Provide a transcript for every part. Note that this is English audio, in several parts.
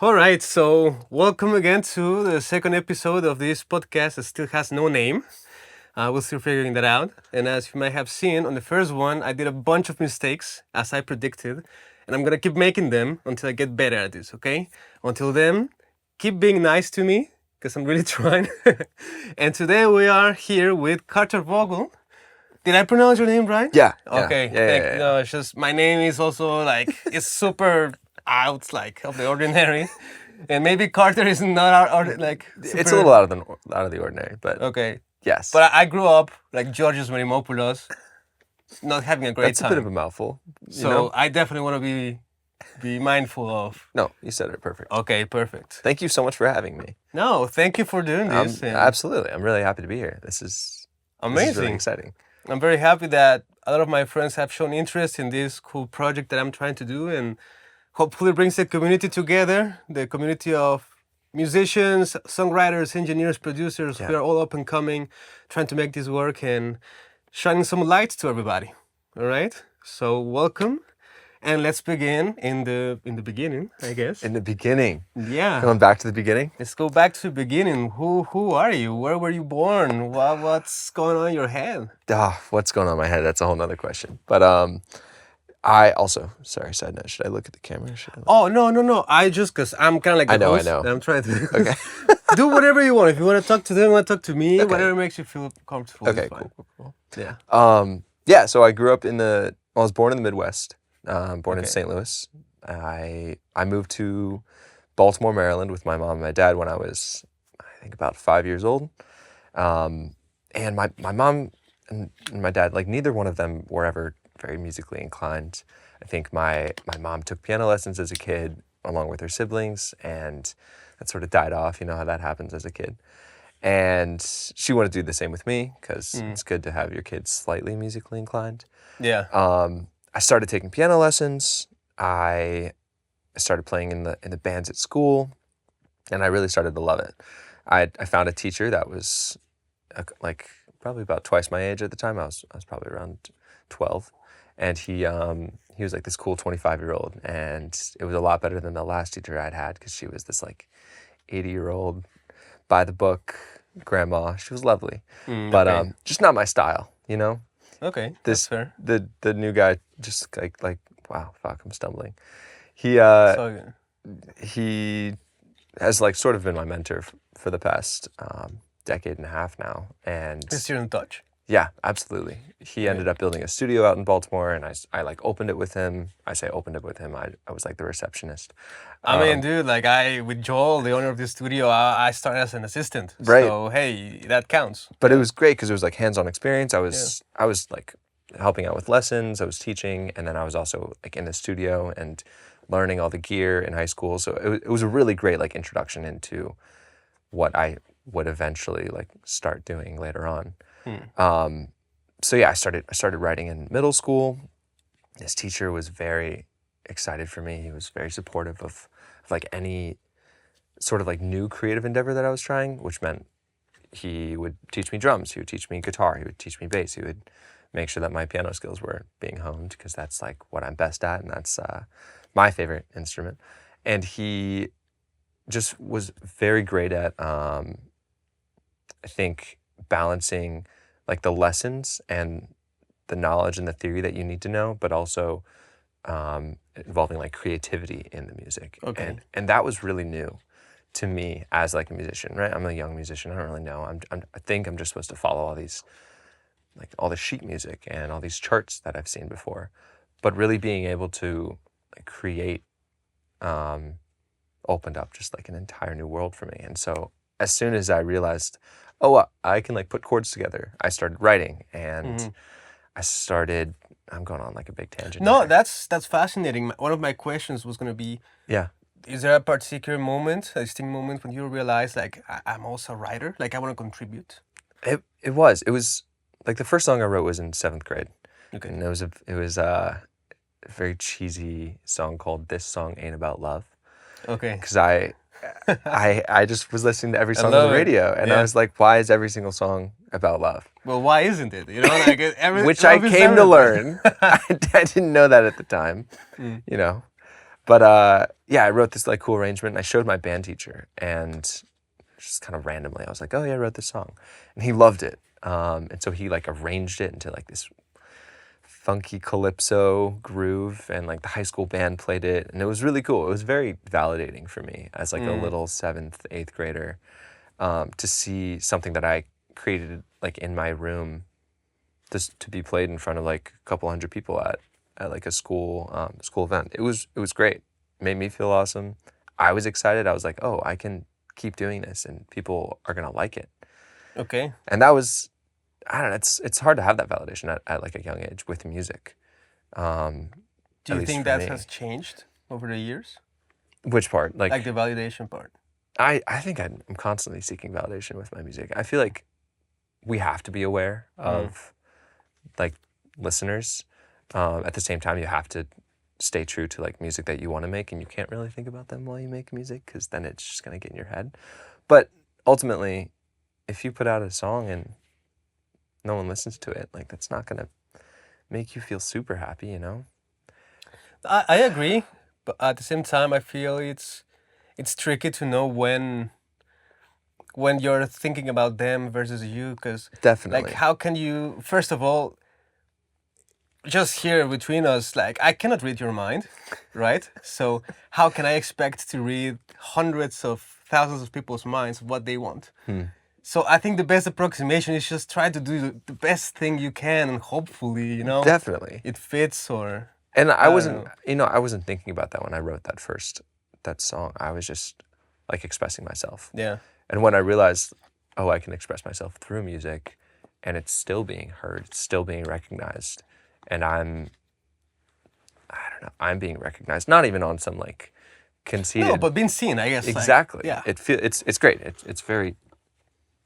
All right, so welcome again to the second episode of this podcast that still has no name. We're still figuring that out. And as you might have seen on the first one, I did a bunch of mistakes, as I predicted. And I'm going to keep making them until I get better at this, okay? Until then, keep being nice to me, because I'm really trying. And today we are here with Carter Vogel. Did I pronounce your name right? Yeah. Okay. No, it's just my name is also like it's super out like of the ordinary, and maybe Carter is not like super... It's a little out of the ordinary, but Okay. yes. But I grew up like Georgios Merimopoulos, not having a great That's time. a bit of a mouthful. So I definitely want to be mindful of. No, you said it perfect. Okay, perfect. Thank you so much for having me. No, thank you for doing this. Absolutely. I'm really happy to be here. This is amazing. This is really exciting. I'm very happy that a lot of my friends have shown interest in this cool project that I'm trying to do, and hopefully brings the community together, the community of musicians, songwriters, engineers, producers who are all up and coming, trying to make this work and shining some light to everybody. All right? So welcome. And let's begin in the beginning, I guess. In the beginning. Yeah. Going back to the beginning. Let's go back to the beginning. Who are you? Where were you born? What's going on in your head? What's going on in my head? That's a whole nother question. But side note, should I look at the camera? Oh, no. Because I'm kind of like the host. I know. I'm trying to Okay. do whatever you want. If you want to talk to them, want to talk to me, Okay. whatever makes you feel comfortable. Okay, is fine. cool. Yeah. So I grew up I was born in the Midwest, born in St. Louis. I moved to Baltimore, Maryland with my mom and my dad when I was, I think, about 5 years old. And my mom and my dad, like neither one of them were ever very musically inclined. I think my mom took piano lessons as a kid along with her siblings, and that sort of died off. You know how that happens as a kid. And she wanted to do the same with me because it's good to have your kids slightly musically inclined. Yeah. I started taking piano lessons. I started playing in the bands at school, and I really started to love it. I found a teacher that was like probably about twice my age at the time. I was probably around 12, and he was like this cool 25-year-old, and it was a lot better than the last teacher I'd had because she was this like 80-year-old by the book grandma. She was lovely, but just not my style, you know. Okay, that's fair. The new guy just like wow, fuck, I'm stumbling. He has like sort of been my mentor for the past decade and a half now, and You're in touch. Yeah, absolutely. He ended up building a studio out in Baltimore, and I like opened it with him. I say opened it with him. I was like the receptionist. I mean, dude, like with Joel, the owner of the studio, I started as an assistant. Right. So hey, that counts. But it was great because it was like hands-on experience. I was like helping out with lessons. I was teaching, and then I was also like in the studio and learning all the gear in high school. So it was a really great like introduction into what I would eventually like start doing later on. So yeah, I started writing in middle school. This teacher was very excited for me. He was very supportive of like any sort of like new creative endeavor that I was trying, which meant he would teach me drums, he would teach me guitar, he would teach me bass, he would make sure that my piano skills were being honed because that's like what I'm best at, and that's my favorite instrument. And he just was very great at I think balancing like the lessons and the knowledge and the theory that you need to know, but also involving like creativity in the music. Okay. And that was really new to me as like a musician, right? I'm a young musician. I don't really know. I think I'm just supposed to follow all these, like all the sheet music and all these charts that I've seen before, but really being able to like create opened up just like an entire new world for me. And so as soon as I realized, I can like put chords together, I started writing, and I'm going on like a big tangent. No, here. that's fascinating. One of my questions was going to be, is there a particular moment, a distinct moment when you realized like I'm also a writer, like I want to contribute? It was like the first song I wrote was in 7th grade. Okay. And it was a very cheesy song called "This Song Ain't About Love." Okay. Because I just was listening to every song on the radio, and I was like, why is every single song about love? Well, why isn't it? You know, like which I came to learn. I didn't know that at the time, you know. But yeah, I wrote this like cool arrangement. And I showed my band teacher, and just kind of randomly, I was like, "Oh yeah, I wrote this song," and he loved it. And so he like arranged it into like this funky calypso groove, and like the high school band played it, and it was really cool. It was very validating for me as like a little 7th, 8th grader, to see something that I created like in my room, just to be played in front of like a couple hundred people at like a school event. It was great. It made me feel awesome. I was excited. I was like, oh, I can keep doing this, and people are gonna like it. Okay. And that was, I don't know. It's hard to have that validation at like a young age with music. Do you think that has changed over the years? Which part? Like the validation part. I think I'm constantly seeking validation with my music. I feel like we have to be aware of like listeners. At the same time, you have to stay true to like music that you want to make, and you can't really think about them while you make music, because then it's just gonna get in your head. But ultimately, if you put out a song and no one listens to it, like that's not gonna make you feel super happy, you know? I agree, but at the same time, I feel it's tricky to know when you're thinking about them versus you, because Definitely. like how can you, first of all, just here between us, like I cannot read your mind, right? So how can I expect to read hundreds of thousands of people's minds, what they want? So I think the best approximation is just try to do the best thing you can, and hopefully, you know, Definitely. it fits. Or And I wasn't, you know, I wasn't thinking about that when I wrote that song. I was just like expressing myself. Yeah. And when I realized, oh, I can express myself through music, and it's still being heard, it's still being recognized, and I don't know, I'm being recognized, not even on some like conceited. No, but being seen, I guess. Exactly. Like, yeah. It's great. It's very,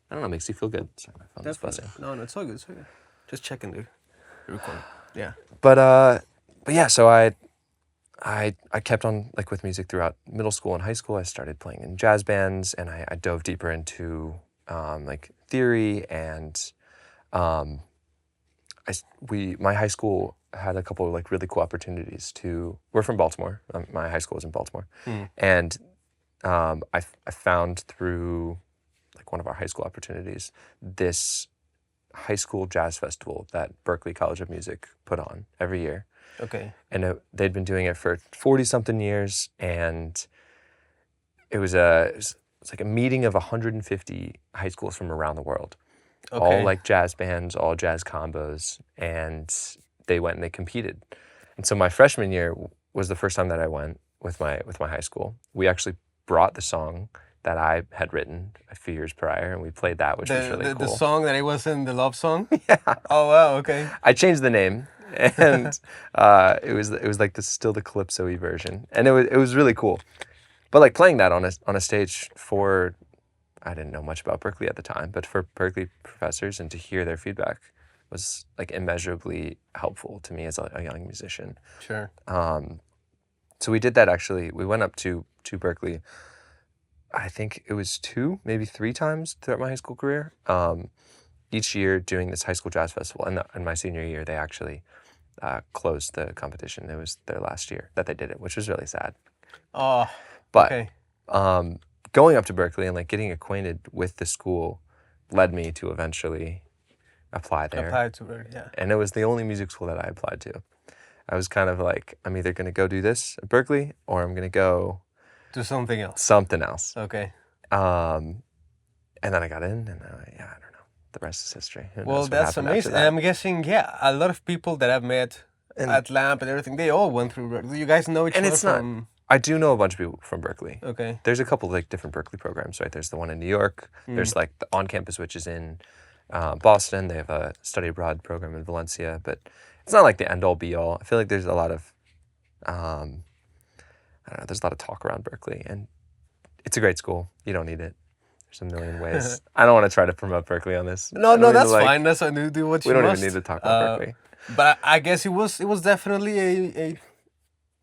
I don't know, it makes you feel good. Sorry, my phone is buzzing. No, it's all good. It's all good. Just checking the recording. Yeah. But yeah, so I kept on like with music throughout middle school and high school. I started playing in jazz bands, and I dove deeper into like theory, and my high school had a couple of like really cool opportunities we're from Baltimore. My high school was in Baltimore, and I found through like one of our high school opportunities this high school jazz festival that Berklee College of Music put on every year. Okay. And they'd been doing it for 40-something years, and it was like a meeting of 150 high schools from around the world. Okay. All like jazz bands, all jazz combos, and they went and they competed. And so my freshman year was the first time that I went with my high school. We actually brought the song that I had written a few years prior, and we played that, which was really cool. The song that it was in the love song? Yeah. Oh wow, okay. I changed the name, and it was like still the calypso-y version, and it was really cool. But like playing that on a stage for, I didn't know much about Berklee at the time, but for Berklee professors, and to hear their feedback was like immeasurably helpful to me as a young musician. Sure. So we did that actually. We went up to Berklee, I think it was 2, maybe 3 times throughout my high school career. Each year doing this high school jazz festival. And in my senior year, they actually closed the competition. It was their last year that they did it, which was really sad. Oh, but okay. Going up to Berklee and like getting acquainted with the school led me to eventually apply there. Apply to Berklee, yeah. And it was the only music school that I applied to. I was kind of like, I'm either going to go do this at Berklee, or I'm going to go do something else. Something else. Okay. And then I got in, and yeah, I don't know. The rest is history. Well, that's amazing. And I'm guessing, yeah, a lot of people that I've met at LAMP and everything, they all went through Berklee. You guys know each other from... I do know a bunch of people from Berklee. Okay. There's a couple like different Berklee programs, right? There's the one in New York. There's like the on-campus, which is in Boston. They have a study abroad program in Valencia, but it's not like the end-all be-all. I feel like there's a lot of, I don't know, there's a lot of talk around Berklee, and it's a great school. You don't need it. There's a million ways. I don't want to try to promote Berklee on this. No, that's fine. That's fine. Do what you We don't must. even need to talk about Berklee. But I guess it was definitely a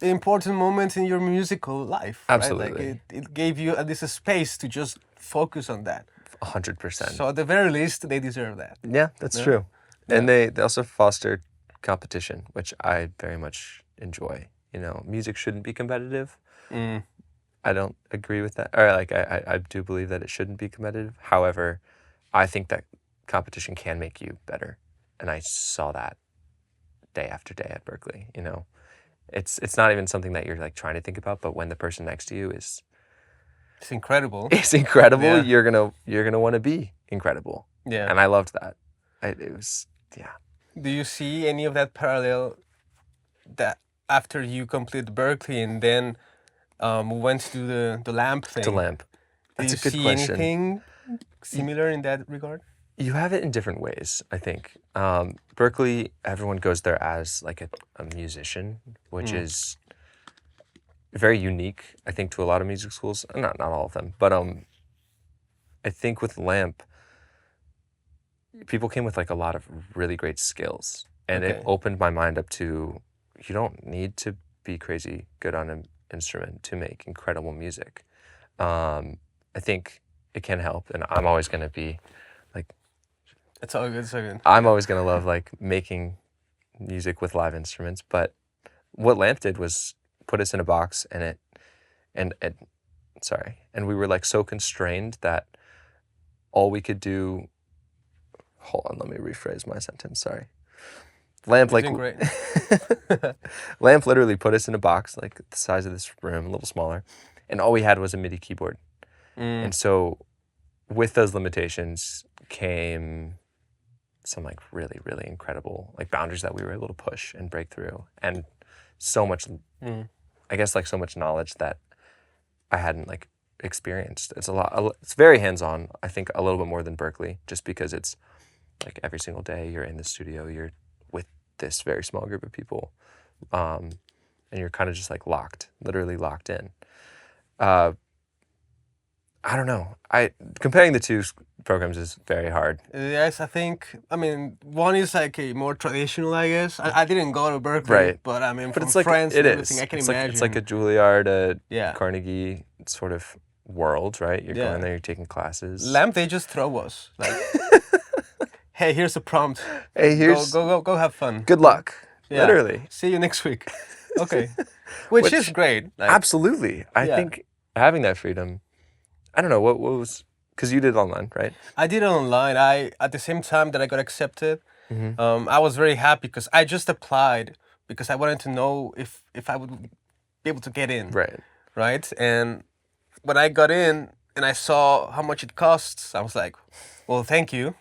important moment in your musical life. Absolutely. Right? Like it gave you at least a space to just focus on that. 100%. So at the very least, they deserve that. Yeah, that's true. Yeah. And they also foster competition, which I very much enjoy. music shouldn't be competitive. Mm. I don't agree with that. Or like I do believe that it shouldn't be competitive. However, I think that competition can make you better. And I saw that day after day at Berkeley. It's not even something that you're like trying to think about, but when the person next to you is It's incredible. is incredible, Yeah. you're gonna want to be incredible. Yeah. And I loved that. It was Do you see any of that parallel that after you completed Berkeley and then went to do the lamp thing? to lamp. Do That's you a good see question. anything similar in that regard? You have it in different ways, I think. Berkeley, everyone goes there as like a musician, which is very unique, I think, to a lot of music schools. Not all of them, but I think with Lamp, people came with like a lot of really great skills, and it Okay. opened my mind up to you don't need to be crazy good on an instrument to make incredible music. I think it can help, and I'm always going to be like, It's all good. It's all good. I'm always going to love like making music with live instruments. But what Lamp did was put us in a box, and we were like so constrained that all we could do. Hold on, let me rephrase my sentence. Sorry. Lamp You're like doing great. Lamp literally put us in a box like the size of this room, a little smaller, and all we had was a MIDI keyboard. And so with those limitations came some like really, really incredible like boundaries that we were able to push and break through, and so much, I guess like so much knowledge that I hadn't like experienced. It's very hands-on, I think a little bit more than Berkeley, just because it's like every single day you're in the studio, you're with this very small group of people, and you're kind of just like literally locked in. I don't know. Comparing the two programs is very hard. Yes, I think. I mean, one is like a more traditional, I guess. I didn't go to Berkeley, Right. but I mean, But from it's like friends it and everything, is. I can It's imagine. like it's like a Juilliard, Yeah. Carnegie sort of world, right? You're Yeah. going there, you're taking classes. Lamp, they just throw us like, hey, here's a prompt. Hey, here's Go have fun. good luck. Yeah. Literally. See you next week. Okay. Which is great. Like, Absolutely. I Yeah. think having that freedom. I don't know what was, because you did it online, right? I did it online. At the same time that I got accepted, I was very happy because I just applied because I wanted to know if I would be able to get in. Right. Right. And when I got in and I saw how much it costs, I was like, well, thank you.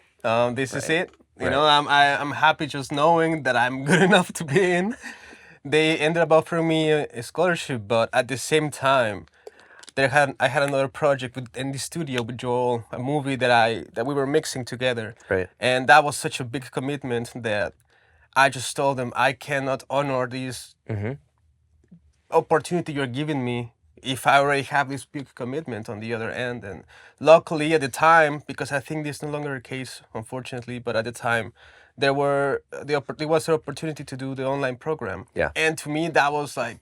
This is it. You know, I'm happy just knowing that I'm good enough to be in. They ended up offering me a scholarship, but at the same time, I had another project in the studio with Joel, a movie that we were mixing together. Right. And that was such a big commitment that I just told them I cannot honor this opportunity you're giving me if I already have this big commitment on the other end. And luckily at the time, because I think this is no longer the case, unfortunately, but at the time, there was the opportunity to do the online program. Yeah. And to me, that was like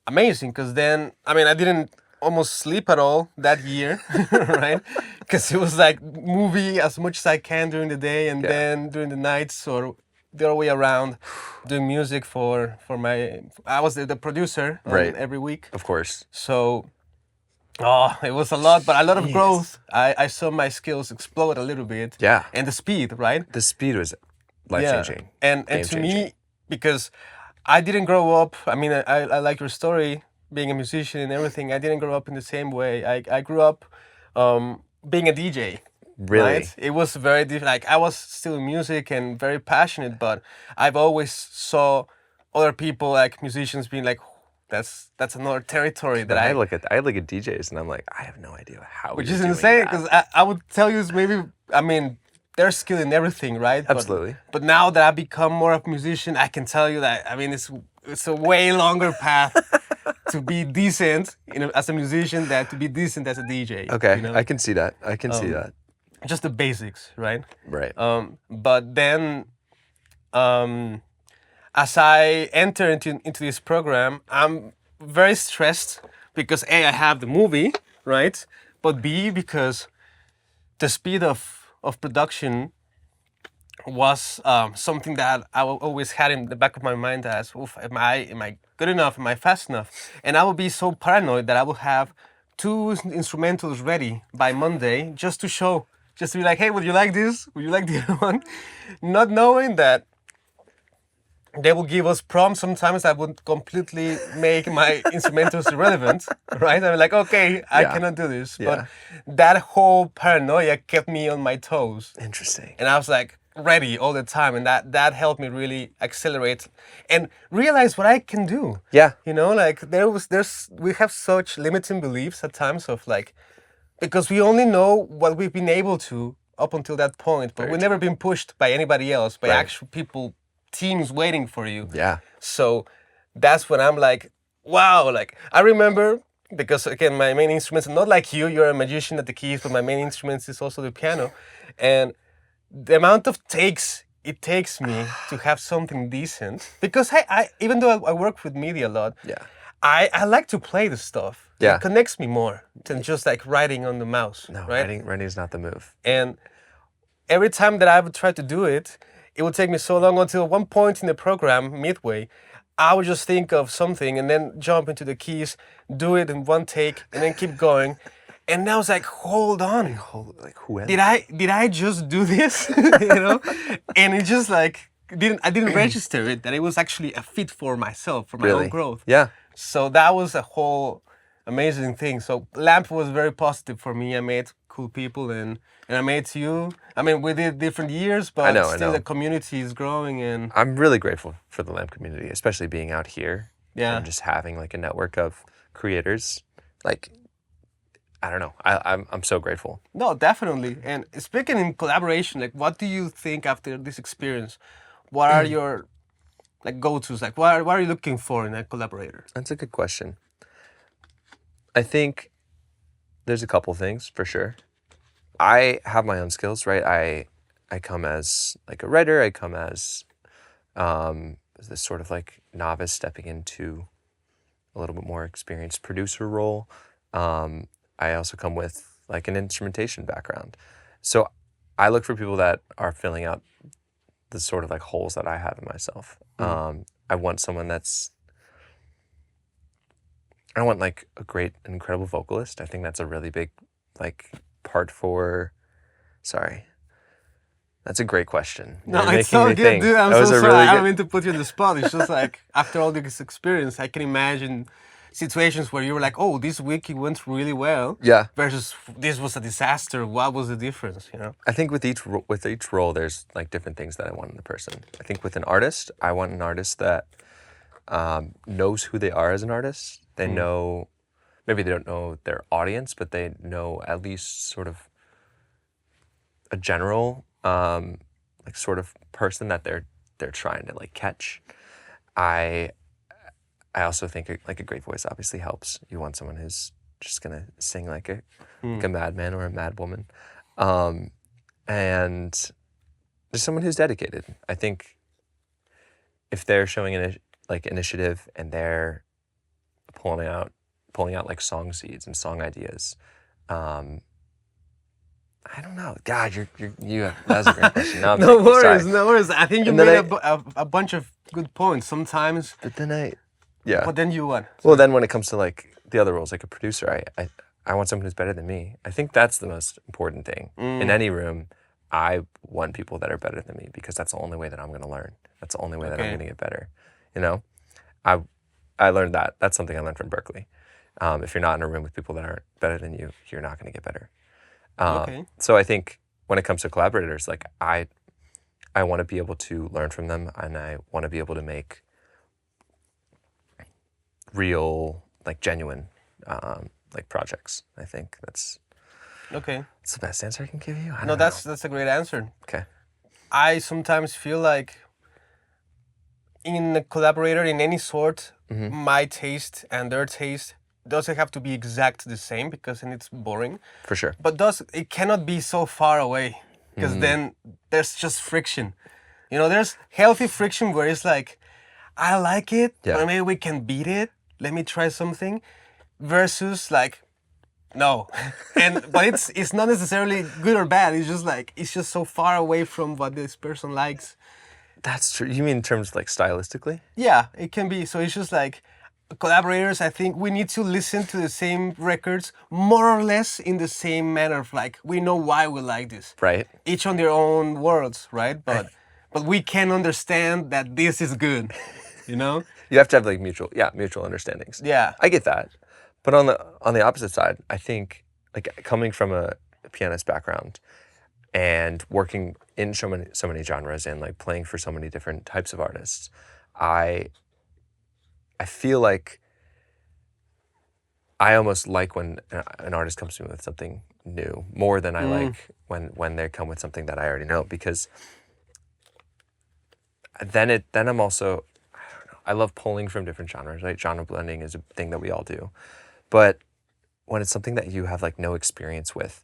amazing because then, I mean, I didn't almost sleep at all that year, right? Because it was like movie as much as I can during the day and then during the nights or the other way around, doing music for my. I was the producer every week. Of course. So, it was a lot, but a lot of growth. I saw my skills explode a little bit. Yeah. And the speed, right? The speed was life-changing. And to Game-changing. me, because I didn't grow up, I mean, I like your story, being a musician and everything. I didn't grow up in the same way. I grew up being a DJ. Really? Right? It was very different. Like I was still in music and very passionate, but I've always saw other people like musicians being like, that's another territory that I look at DJs and I'm like, I have no idea how. Which you're is doing insane that. because I would tell you is maybe, I mean, they're skilled in everything, right? Absolutely. But now that I become more of a musician, I can tell you that, I mean, it's a way longer path to be decent as a musician than to be decent as a DJ. Okay, you know? I can see that. I can see that. Just the basics, right? Right. But then, as I enter into this program, I'm very stressed because A, I have the movie, right? But B, because the speed of production was something that I always had in the back of my mind as, oof, am I good enough? Am I fast enough? And I would be so paranoid that I would have two instrumentals ready by Monday just to show, just to be like, hey, would you like this? Would you like the other one? Not knowing that they will give us prompts sometimes that would completely make my instrumentals irrelevant, right? I'm like, okay, I Yeah. cannot do this. Yeah. But that whole paranoia kept me on my toes. Interesting. And I was like ready all the time. And that helped me really accelerate and realize what I can do. Yeah. You know, like we have such limiting beliefs at times of like, because we only know what we've been able to up until that point, but we've never been pushed by anybody else, by actual people, teams waiting for you. Yeah. So that's when I'm like, wow, like I remember, because again, my main instruments are not like you're a magician at the keys, but my main instruments is also the piano. And the amount of takes it takes me to have something decent, because I even though I work with MIDI a lot, Yeah. I like to play the stuff. Yeah. It connects me more than just like writing on the mouse. No, right? writing is not the move. And every time that I would try to do it, it would take me so long until one point in the program, midway, I would just think of something and then jump into the keys, do it in one take, and then keep going. And I was like, hold on. Like who? Did I just do this? You know? And it just like I didn't register it that it was actually a fit for myself, for my own growth. Yeah. So that was a whole amazing thing. So LAMP was very positive for me. I met cool people and I met you. I mean, we did different years, but I still know. the community is growing. And I'm really grateful for the LAMP community, especially being out here. Yeah. And just having like a network of creators. Like, I don't know. I'm so grateful. No, definitely. And speaking in collaboration, like what do you think after this experience? What are your like go-tos? Like what are you looking for in a collaborator? That's a good question. I think there's a couple things for sure. I have my own skills, right? I come as like a writer. I come as this sort of like novice stepping into a little bit more experienced producer role. I also come with like an instrumentation background. So I look for people that are filling out the sort of like holes that I have in myself. I want someone I want like a great, incredible vocalist. I think that's a really big like part for, sorry. That's a great question. No, You're it's making so me good, think. dude. I'm That was so a sorry. really I good- don't mean to put you on the spot. It's just like after all this experience, I can imagine situations where you were like, "Oh, this week it went really well," Yeah. versus this was a disaster. What was the difference? You know? I think with each role, there's like different things that I want in the person. I think with an artist, I want an artist that knows who they are as an artist. They know, maybe they don't know their audience, but they know at least sort of a general like sort of person that they're trying to like catch. I also think like a great voice obviously helps. You want someone who's just gonna sing like a madman or a madwoman, and there's someone who's dedicated. I think if they're showing initiative and they're pulling out like song seeds and song ideas, I don't know. God, that's a great question. Now I'm No thinking, sorry. worries, no worries. I think you And then made a bunch of good points. Sometimes, But then yeah. but then you what? Well, then when it comes to like the other roles, like a producer, I want someone who's better than me. I think that's the most important thing. In any room, I want people that are better than me because that's the only way that I'm going to learn. That's the only way that I'm going to get better. You know, I learned that. That's something I learned from Berkeley. If you're not in a room with people that aren't better than you, you're not going to get better. So I think when it comes to collaborators, like I want to be able to learn from them, and I want to be able to make real, like genuine, like projects. I think that's Okay. the best answer I can give you. I No, don't that's know. a great answer. Okay. I sometimes feel like in a collaborator in any sort, my taste and their taste doesn't have to be exact the same because then it's boring. For sure. But it cannot be so far away because then there's just friction. You know, there's healthy friction where it's like, I like it, but maybe we can beat it. Let me try something. Versus like, no. But it's not necessarily good or bad. It's just like, it's just so far away from what this person likes. That's true. You mean in terms of like stylistically? Yeah, it can be. So it's just like collaborators. I think we need to listen to the same records more or less in the same manner of like we know why we like this. Right. Each on their own worlds, right? But we can understand that this is good. You know? You have to have like mutual understandings. Yeah. I get that. But on the opposite side, I think like coming from a pianist background and working in so many genres and like playing for so many different types of artists, I feel like I almost like when an artist comes to me with something new more than I like when they come with something that I already know, because then I'm also, I don't know, I love pulling from different genres, right? Genre blending is a thing that we all do. But when it's something that you have like no experience with,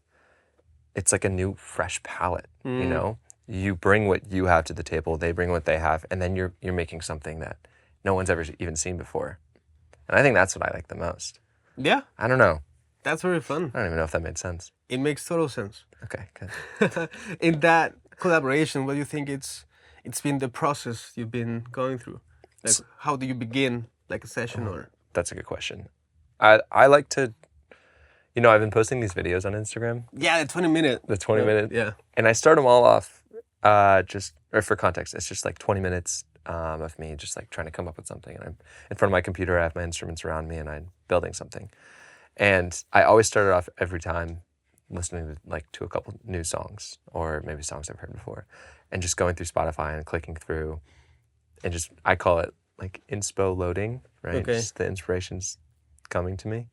it's like a new fresh palette, you know? You bring what you have to the table, they bring what they have, and then you're making something that no one's ever even seen before. And I think that's what I like the most. Yeah. I don't know. That's very fun. I don't even know if that made sense. It makes total sense. Okay, good. In that collaboration, what do you think it's been the process you've been going through? Like, how do you begin like a session or? That's a good question. I like to, I've been posting these videos on Instagram. Yeah, the 20-minute. The 20-minute. Yeah. And I start them all off or for context, it's just like 20 minutes of me just like trying to come up with something. And I'm in front of my computer, I have my instruments around me, and I'm building something. And I always start it off every time listening to a couple new songs, or maybe songs I've heard before, and just going through Spotify and clicking through, and just, I call it like inspo loading, right? Okay. Just the inspiration's coming to me.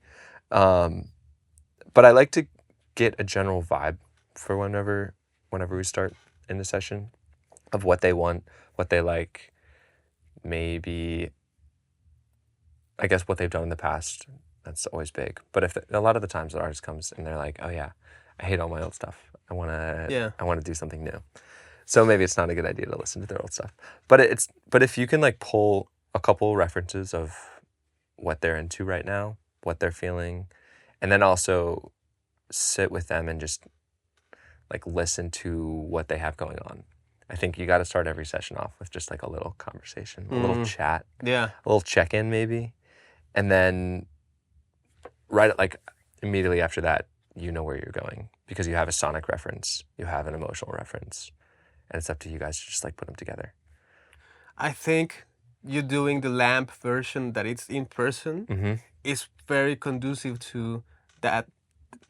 But I like to get a general vibe for whenever we start in the session, of what they want, what they like, maybe, I guess, what they've done in the past. That's always big. But a lot of the times the artist comes and they're like, oh yeah, I hate all my old stuff. I want to do something new. So maybe it's not a good idea to listen to their old stuff. But if you can like pull a couple references of what they're into right now, what they're feeling, and then also sit with them and just like listen to what they have going on. I think you got to start every session off with just like a little conversation, a little chat, a little check-in maybe. And then like immediately after that, you know where you're going, because you have a sonic reference, you have an emotional reference, and it's up to you guys to just like put them together. I think you doing the lamp version that it's in person is very conducive to that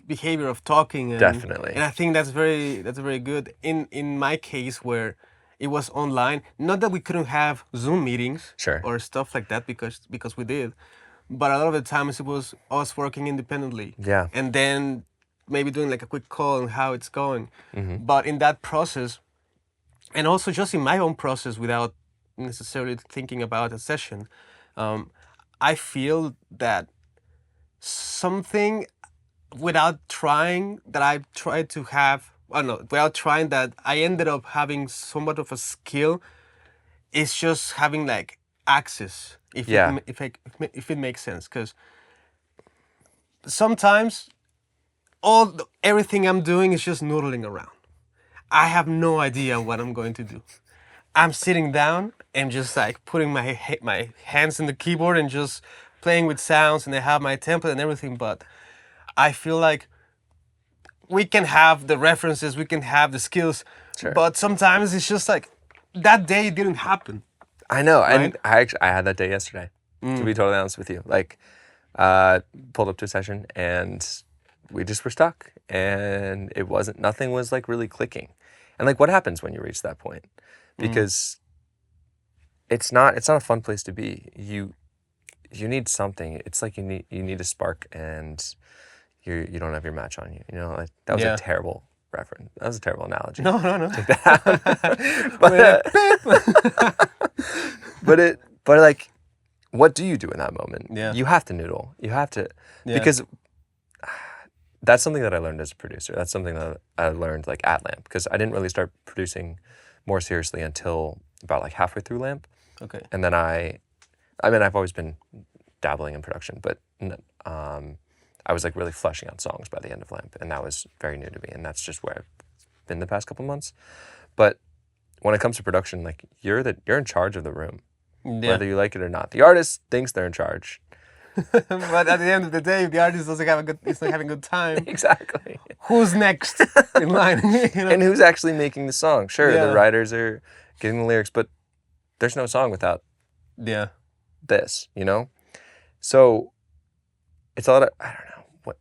behavior of talking. And, Definitely. And I think that's very good. In my case, where it was online, not that we couldn't have Zoom meetings or stuff like that, because we did, but a lot of the times it was us working independently. Yeah. And then maybe doing like a quick call on how it's going. But in that process, and also just in my own process without necessarily thinking about a session, I feel that something without trying that I tried to have, without trying that I ended up having somewhat of a skill, is just having like access, if it makes sense. Because sometimes everything I'm doing is just noodling around. I have no idea what I'm going to do. I'm sitting down and just like putting my hands in the keyboard and just playing with sounds, and I have my template and everything, but I feel like we can have the references, we can have the skills, but sometimes it's just like that day didn't happen. I know, right? and I had that day yesterday, to be totally honest with you. Like, pulled up to a session and we just were stuck, and nothing was like really clicking. And like, what happens when you reach that point? Because it's not a fun place to be. You need something. It's like you need a spark, and you don't have your match on you. Like, that was a terrible reference. That was a terrible analogy. No. Take that. but like, what do you do in that moment? Yeah. You have to noodle. You have to, because that's something that I learned as a producer. That's something that I learned like at LAMP, because I didn't really start producing more seriously until about like halfway through LAMP. Okay. And then I've always been dabbling in production, but I was like really fleshing out songs by the end of LAMP, and that was very new to me, and that's just where I've been the past couple months. But when it comes to production, like you're in charge of the room, Yeah. whether you like it or not. The artist thinks they're in charge. But at the end of the day, if the artist doesn't have it's not having a good time, Exactly. who's next in line? You know? And who's actually making the song? Sure, Yeah. the writers are getting the lyrics, but there's no song without Yeah. this, you know? So it's a lot of, I don't know,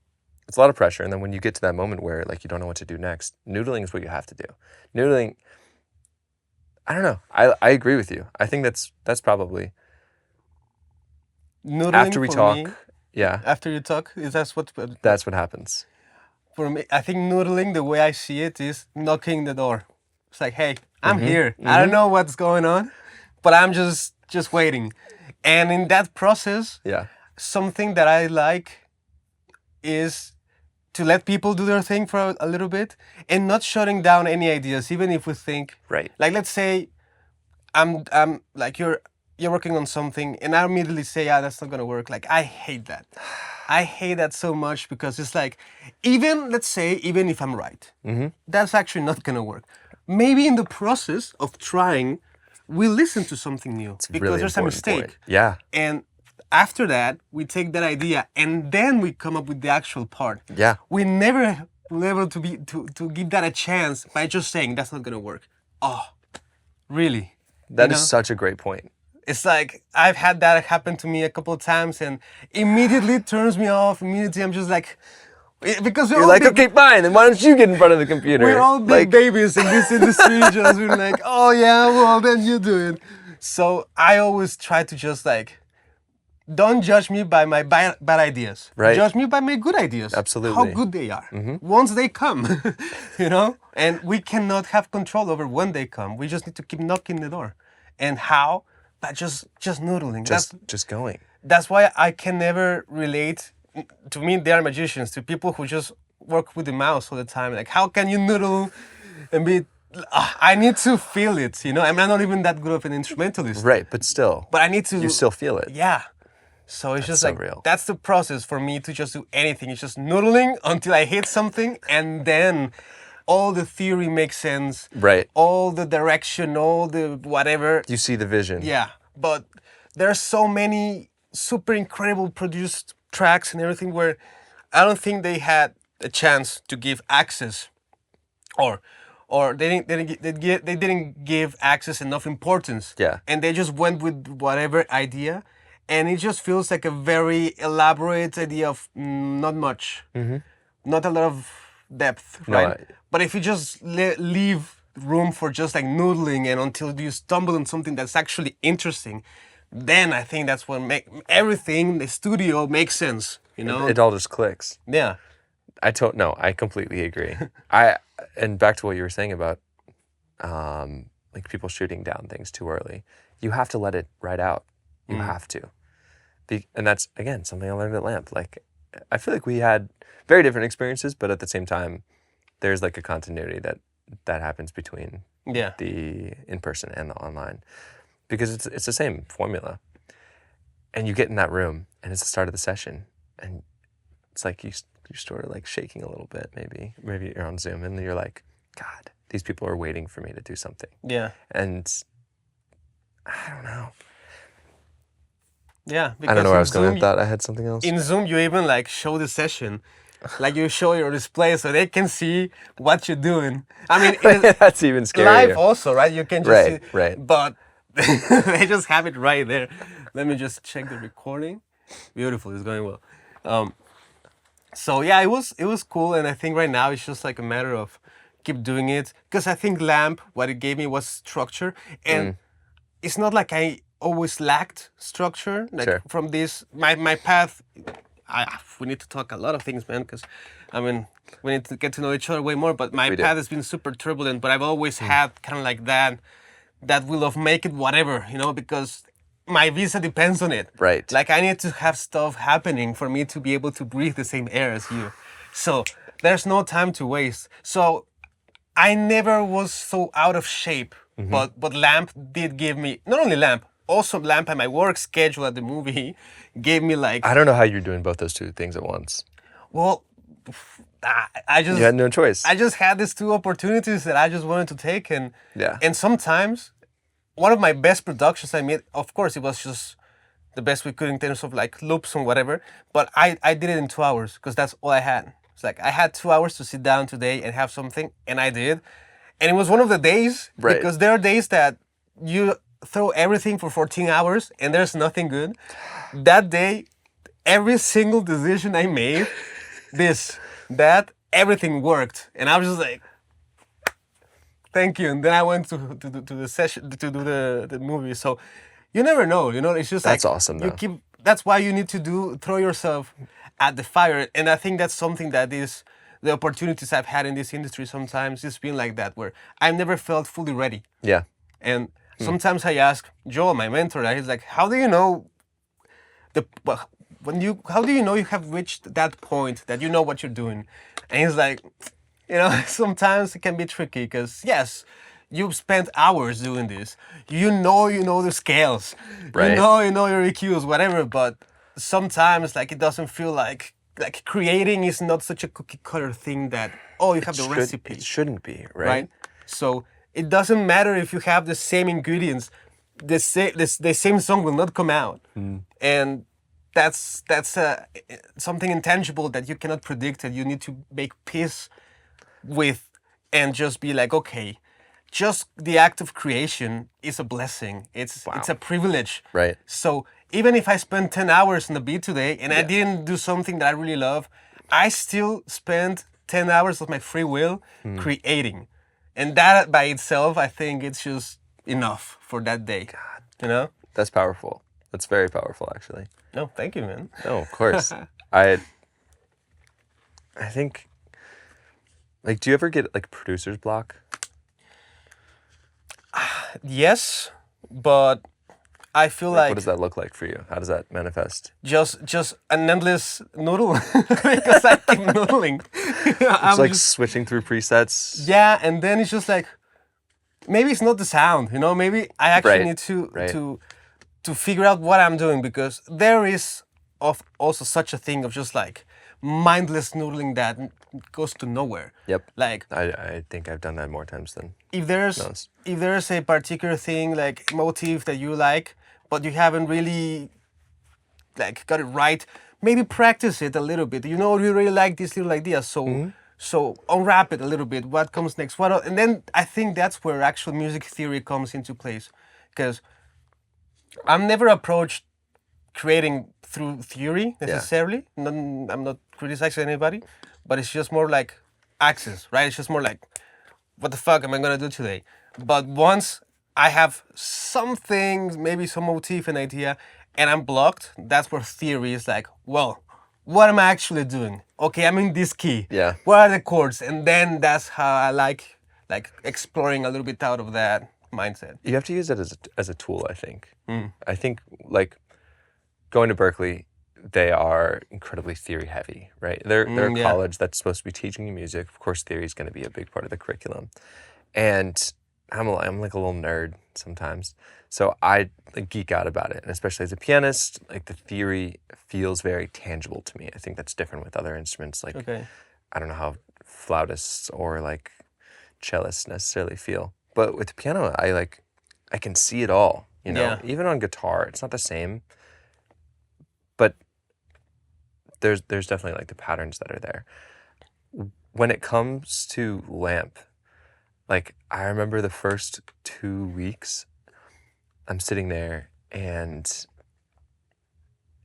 it's a lot of pressure. And then when you get to that moment where like you don't know what to do next, noodling is what you have to do. Noodling, I don't know. I agree with you. I think that's probably Noodling after we for talk. me, Yeah, after you talk, is that's what that's what happens. for me. I think noodling, the way I see it, is knocking the door. It's like, hey, I'm here. I don't know what's going on, but I'm just waiting. And in that process, Yeah. something that I like is to let people do their thing for a little bit and not shutting down any ideas, even if we think, Right. like, let's say I'm like you're working on something and I immediately say, yeah, that's not gonna work. Like, I hate that. I hate that so much because it's like, let's say, even if I'm right, that's actually not gonna work. Maybe in the process of trying, we listen to something new because Really there's a important mistake. point. Yeah. And after that, we take that idea and then we come up with the actual part. Yeah. We never were able to give that a chance by just saying that's not gonna work. Oh, really? That is such a great point. It's like I've had that happen to me a couple of times and immediately it turns me off. Immediately I'm just like, because You're like, okay, fine, then why don't you get in front of the computer? we're all big babies in this industry. Just we're like, oh yeah, well then you do it. So I always try to just like, don't judge me by my bad ideas. Right. Judge me by my good ideas. Absolutely. How good they are. Once they come, you know? And we cannot have control over when they come. We just need to keep knocking the door. And how? By just noodling. Just going. That's why I can never relate. To me, they are magicians. To people who just work with the mouse all the time. Like, how can you noodle and be... I need to feel it, you know? I'm not even that good of an instrumentalist. Right, but still. But I need to... You still feel it. Yeah. So it's just so like, real. that's the process for me to just do anything. It's just noodling until I hit something and then all the theory makes sense. Right. All the direction, all the whatever. You see the vision. Yeah. But there's so many super incredible produced tracks and everything where I don't think they had a chance to give access or they didn't give access enough importance. Yeah. And they just went with whatever idea. And it just feels like a very elaborate idea of not much, not a lot of depth, right? But if you just leave room for just like noodling and until you stumble on something that's actually interesting, then I think that's what everything, the studio makes sense, you know? It all just clicks. Yeah. I completely agree. And back to what you were saying about like people shooting down things too early. You have to let it ride out. You have to. And that's, again, something I learned at LAMP. Like, I feel like we had very different experiences, but at the same time, there's like a continuity that happens between the in-person and the online. Because it's the same formula. And you get in that room, and it's the start of the session, and it's like you're sort of like shaking a little bit, maybe you're on Zoom, and you're like, God, these people are waiting for me to do something. Yeah. And I don't know. Yeah. I don't know where I was going with that. I had something else. In Zoom, you even like show the session. Like you show your display so they can see what you're doing. I mean, that's even scarier. Live also, right? You can just see. Right. But they just have it right there. Let me just check the recording. Beautiful, it's going well. So yeah, it was cool, and I think right now it's just like a matter of keep doing it. Because I think LAMP, what it gave me was structure, and it's not like I always lacked structure. Like from this, my path. We need to talk a lot of things, man, because I mean, we need to get to know each other way more, but my path has been super turbulent, but I've always had kind of like that will of make it whatever, you know, because my visa depends on it. Right. Like I need to have stuff happening for me to be able to breathe the same air as you. So there's no time to waste. So I never was so out of shape, but LAMP did give me, not only LAMP, also LAMP and my work schedule at the movie gave me like... I don't know how you're doing both those two things at once. Well, I You had no choice. I just had these two opportunities that I just wanted to take, and Yeah. and sometimes one of my best productions I made, of course, it was just the best we could in terms of like loops and whatever. But I did it in 2 hours because that's all I had. It's like I had 2 hours to sit down today and have something, and I did. And it was one of the days Right. because there are days that you throw everything for 14 hours and there's nothing good. That day, every single decision I made, everything worked, and I was just like, thank you. And then I went to the session to do the movie. So you never know, it's just That's like awesome, you though. keep. That's why you need to throw yourself at the fire, and I think that's something that is the opportunities I've had in this industry. Sometimes it's been like that where I've never felt fully ready, Yeah. and sometimes I ask Joel, my mentor, he's like, how do you know how do you know you have reached that point that you know what you're doing? And he's like, sometimes it can be tricky because yes, you've spent hours doing this. You know the scales. Right. You know your EQs, whatever. But sometimes like it doesn't feel like creating is not such a cookie cutter thing that you have the recipe. It shouldn't be, right? Right? So it doesn't matter if you have the same ingredients. The same song will not come out, and that's something intangible that you cannot predict, and you need to make peace with, and just be like, okay, just the act of creation is a blessing. It's a privilege. Right. So even if I spend 10 hours on the beat today and I didn't do something that I really love, I still spend 10 hours of my free will creating. And that by itself, I think it's just enough for that day. God. That's powerful. That's very powerful, actually. No, thank you, man. No, of course. I think, like, do you ever get like producer's block? Yes, but I feel like What does that look like for you? How does that manifest? just an endless noodle because I keep noodling. It's like switching through presets. Yeah, and then it's just like maybe it's not the sound, maybe I actually need to figure out what I'm doing, because there is also such a thing of just like mindless noodling that goes to nowhere. Yep. Like I think I've done that more times than if there's a particular thing like motif that you like, but you haven't really like got it right, maybe practice it a little bit. You really like this little idea, so unwrap it a little bit. What comes next? And then I think that's where actual music theory comes into place, because I'm never approached creating through theory necessarily. I'm not criticizing anybody, but it's just more like access, right? It's just more like, what the fuck am I gonna do today? But once I have something, maybe some motif, an idea, and I'm blocked, that's where theory is like, well, what am I actually doing? Okay, I'm in this key. Yeah. What are the chords? And then that's how I like exploring a little bit out of that mindset. You have to use it as a tool, I think. I think, like, going to Berkeley, they are incredibly theory heavy, right? They're a college that's supposed to be teaching you music. Of course, theory is going to be a big part of the curriculum. And I'm like a little nerd sometimes. So I geek out about it. And especially as a pianist, like the theory feels very tangible to me. I think that's different with other instruments. Like, I don't know how flautists or like cellists necessarily feel. But with the piano, I can see it all, Even on guitar, it's not the same. But there's definitely like the patterns that are there. When it comes to lamp, like I remember the first 2 weeks, I'm sitting there and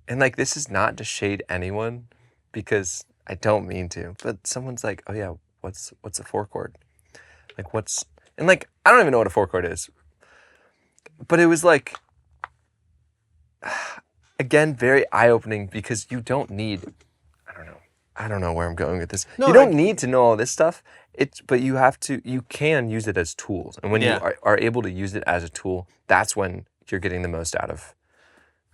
like, this is not to shade anyone because I don't mean to, but someone's like, oh yeah, what's a 4-chord? Like and like, I don't even know what a 4-chord is, but it was like, again, very eye-opening, because you don't need, I don't know where I'm going with this. No, you don't need to know all this stuff. But you can use it as tools. And when you are able to use it as a tool, that's when you're getting the most out of,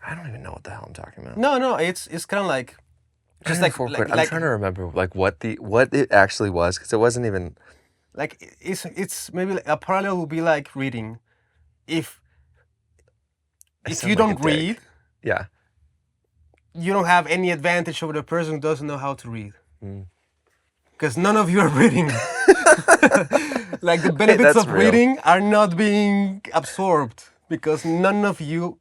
I don't even know what the hell I'm talking about. No, it's kind of like, just like, I'm trying to remember like what it actually was, because it wasn't even. Like it's maybe a parallel would be like reading. If you don't read, you don't have any advantage over the person who doesn't know how to read. because none of you are reading. Like the benefits That's of real. reading are not being absorbed because none of you,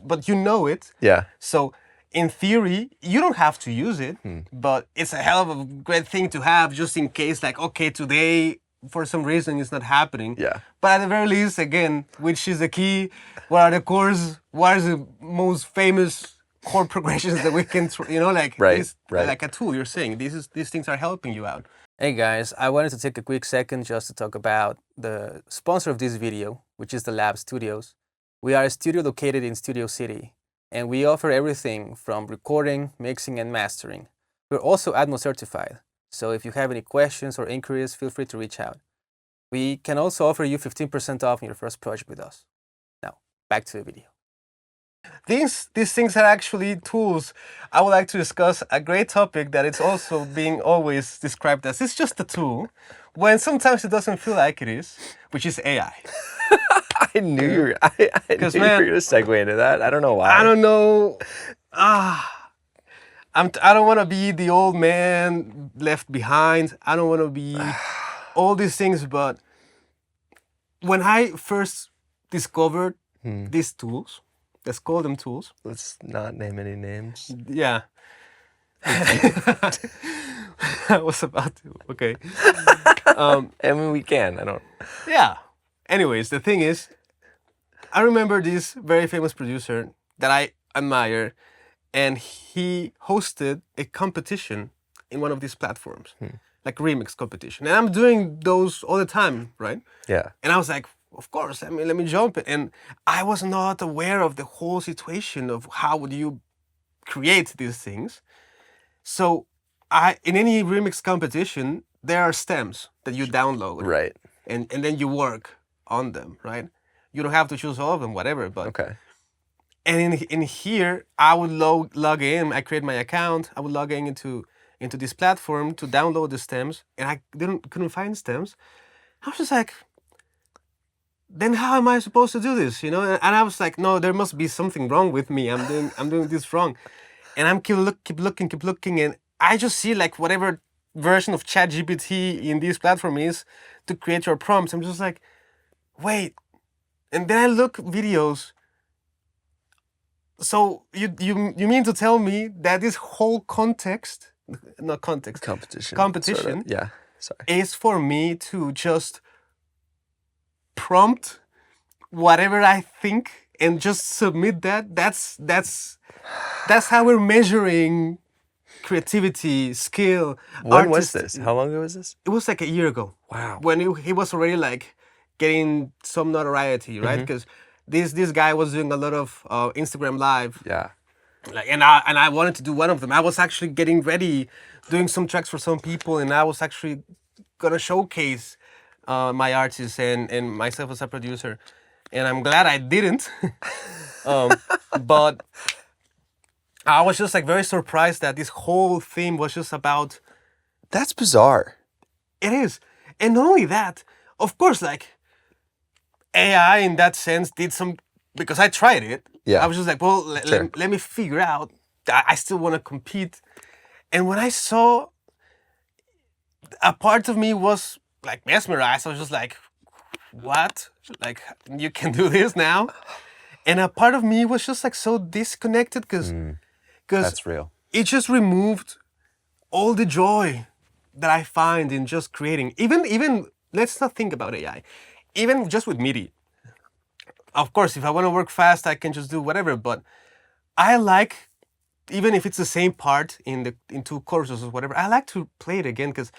but you know it. Yeah. So in theory, you don't have to use it, but it's a hell of a great thing to have just in case, like, okay, today for some reason it's not happening. Yeah. But at the very least, again, which is the key? What are the chords? What is the most famous chord progressions that we can, like Right, this, right. like a tool? You're saying these things are helping you out. Hey guys, I wanted to take a quick second just to talk about the sponsor of this video, which is the Lab Studios. We are a studio located in Studio City, and we offer everything from recording, mixing, and mastering. We're also Atmos certified, so if you have any questions or inquiries, feel free to reach out. We can also offer you 15% off in your first project with us. Now, back to the video. These things are actually tools. I would like to discuss a great topic that it's also being always described as it's just a tool, when sometimes it doesn't feel like it is, which is AI. I knew you were. I knew you were man, going to segue into that. I don't know why. I don't know. I don't want to be the old man left behind. I don't want to be all these things. But when I first discovered these tools, let's call them tools. Let's not name any names. Yeah. I was about to. Okay. I mean, we can. I don't. Yeah. Anyways, the thing is, I remember this very famous producer that I admire, and he hosted a competition in one of these platforms, like remix competition. And I'm doing those all the time, right? Yeah. And I was like, of course, I mean, let me jump it. And I was not aware of the whole situation of how would you create these things. So in any remix competition, there are stems that you download. Right. And then you work on them, right? You don't have to choose all of them, whatever. But Okay. And in here, I would log in. I create my account. I would log in into this platform to download the stems, and I couldn't find stems. I was just like, then how am I supposed to do this? And I was like, no, there must be something wrong with me. I'm doing this wrong, and I'm keep looking, and I just see like whatever version of ChatGPT in this platform is to create your prompts. I'm just like, wait, and then I look videos. So you mean to tell me that this whole competition, Sort of. Yeah. Sorry. is for me to just prompt whatever I think and just submit that? That's how we're measuring creativity, skill. When was this? How long ago was this? It was like a year ago. Wow. When he was already like getting some notoriety, right? Because this guy was doing a lot of Instagram Live. Yeah. Like, and I wanted to do one of them. I was actually getting ready, doing some tracks for some people, and I was actually gonna showcase my artists and myself as a producer. And I'm glad I didn't. But I was just like very surprised that this whole theme was just about. That's bizarre. It is, and not only that, of course, like AI in that sense did some, because I tried it. Yeah. I was just like, well, Sure. let me figure out. I still want to compete. And when I saw, a part of me was like mesmerized. I was just like, what? Like, you can do this now? And a part of me was just like so disconnected because That's real. it just removed all the joy that I find in just creating. Even let's not think about AI. Even just with MIDI. Of course, if I want to work fast, I can just do whatever. But I like, even if it's the same part in two choruses or whatever, I like to play it again because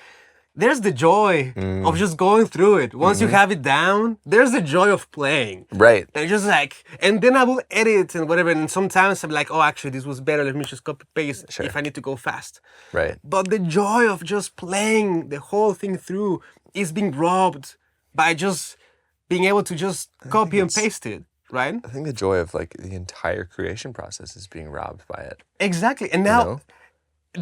there's the joy of just going through it. Once you have it down, there's the joy of playing. Right. And just like, and then I will edit and whatever. And sometimes I'm like, oh, actually, this was better. Let me just copy paste if I need to go fast. Right. But the joy of just playing the whole thing through is being robbed by just being able to just copy and paste it, right? I think the joy of like the entire creation process is being robbed by it. Exactly. And now, You know?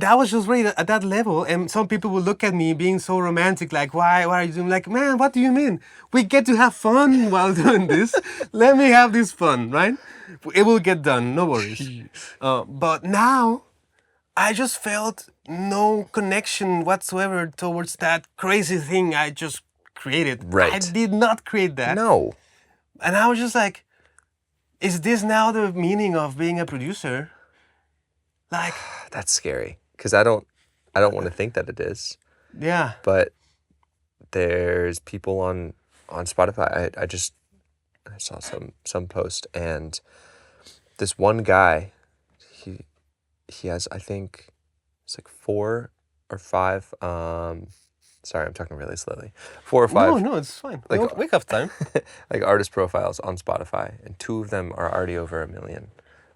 that was just really at that level, and some people will look at me being so romantic, like, why are you doing? Like, man, what do you mean? We get to have fun while doing this. Let me have this fun, right? It will get done, no worries. But now, I just felt no connection whatsoever towards that crazy thing I just created. I Right. did not create that. No. And I was just like, is this now the meaning of being a producer? Like, That's scary because I don't want to think that it is. yeah. But there's people on Spotify. I saw some post, and this one guy, he has, I think it's like 4 or 5 sorry, I'm talking really slowly. 4 or 5 No, it's fine. like We have time. like artist profiles on Spotify, and 2 of them are already over 1 million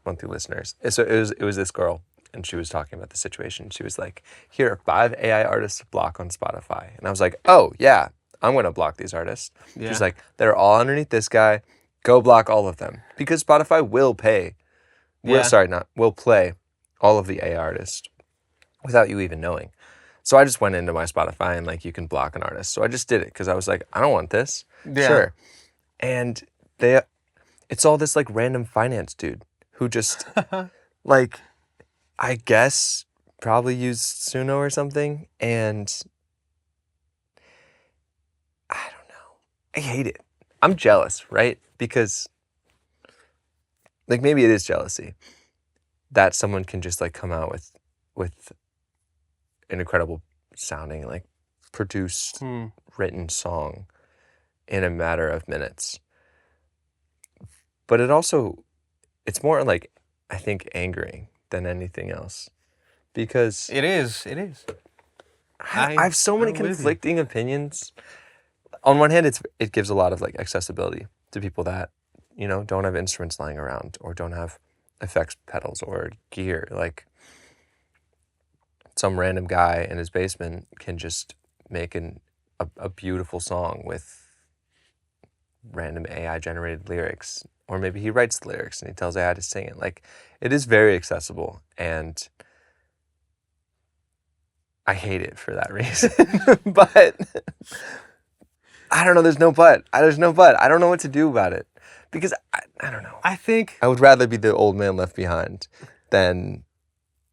monthly listeners. And so it was this girl, and she was talking about the situation. She was like, "Here are 5 AI artists to block on Spotify," and I was like, "Oh yeah, I'm gonna block these artists." Yeah. She's like, "They're all underneath this guy. Go block all of them because Spotify will pay. Yeah. Will play all of the AI artists without you even knowing." So I just went into my Spotify and like, you can block an artist. So I just did it because I was like, I don't want this. Yeah. Sure. And it's all this like random finance dude who just like, I guess probably used Suno or something. And I don't know. I hate it. I'm jealous, right? Because like, maybe it is jealousy that someone can just like come out with an incredible sounding, like produced, written song in a matter of minutes. But it's more like, I think, angering than anything else, because It is. I have so many I'm with you. conflicting opinions. On one hand, it gives a lot of like accessibility to people that, you know, don't have instruments lying around or don't have effects pedals or gear. Like, some random guy in his basement can just make a beautiful song with random AI generated lyrics, or maybe he writes the lyrics and he tells AI to sing it. Like, it is very accessible, and I hate it for that reason. But I don't know. There's no but. I don't know what to do about it, because I don't know. I think I would rather be the old man left behind than.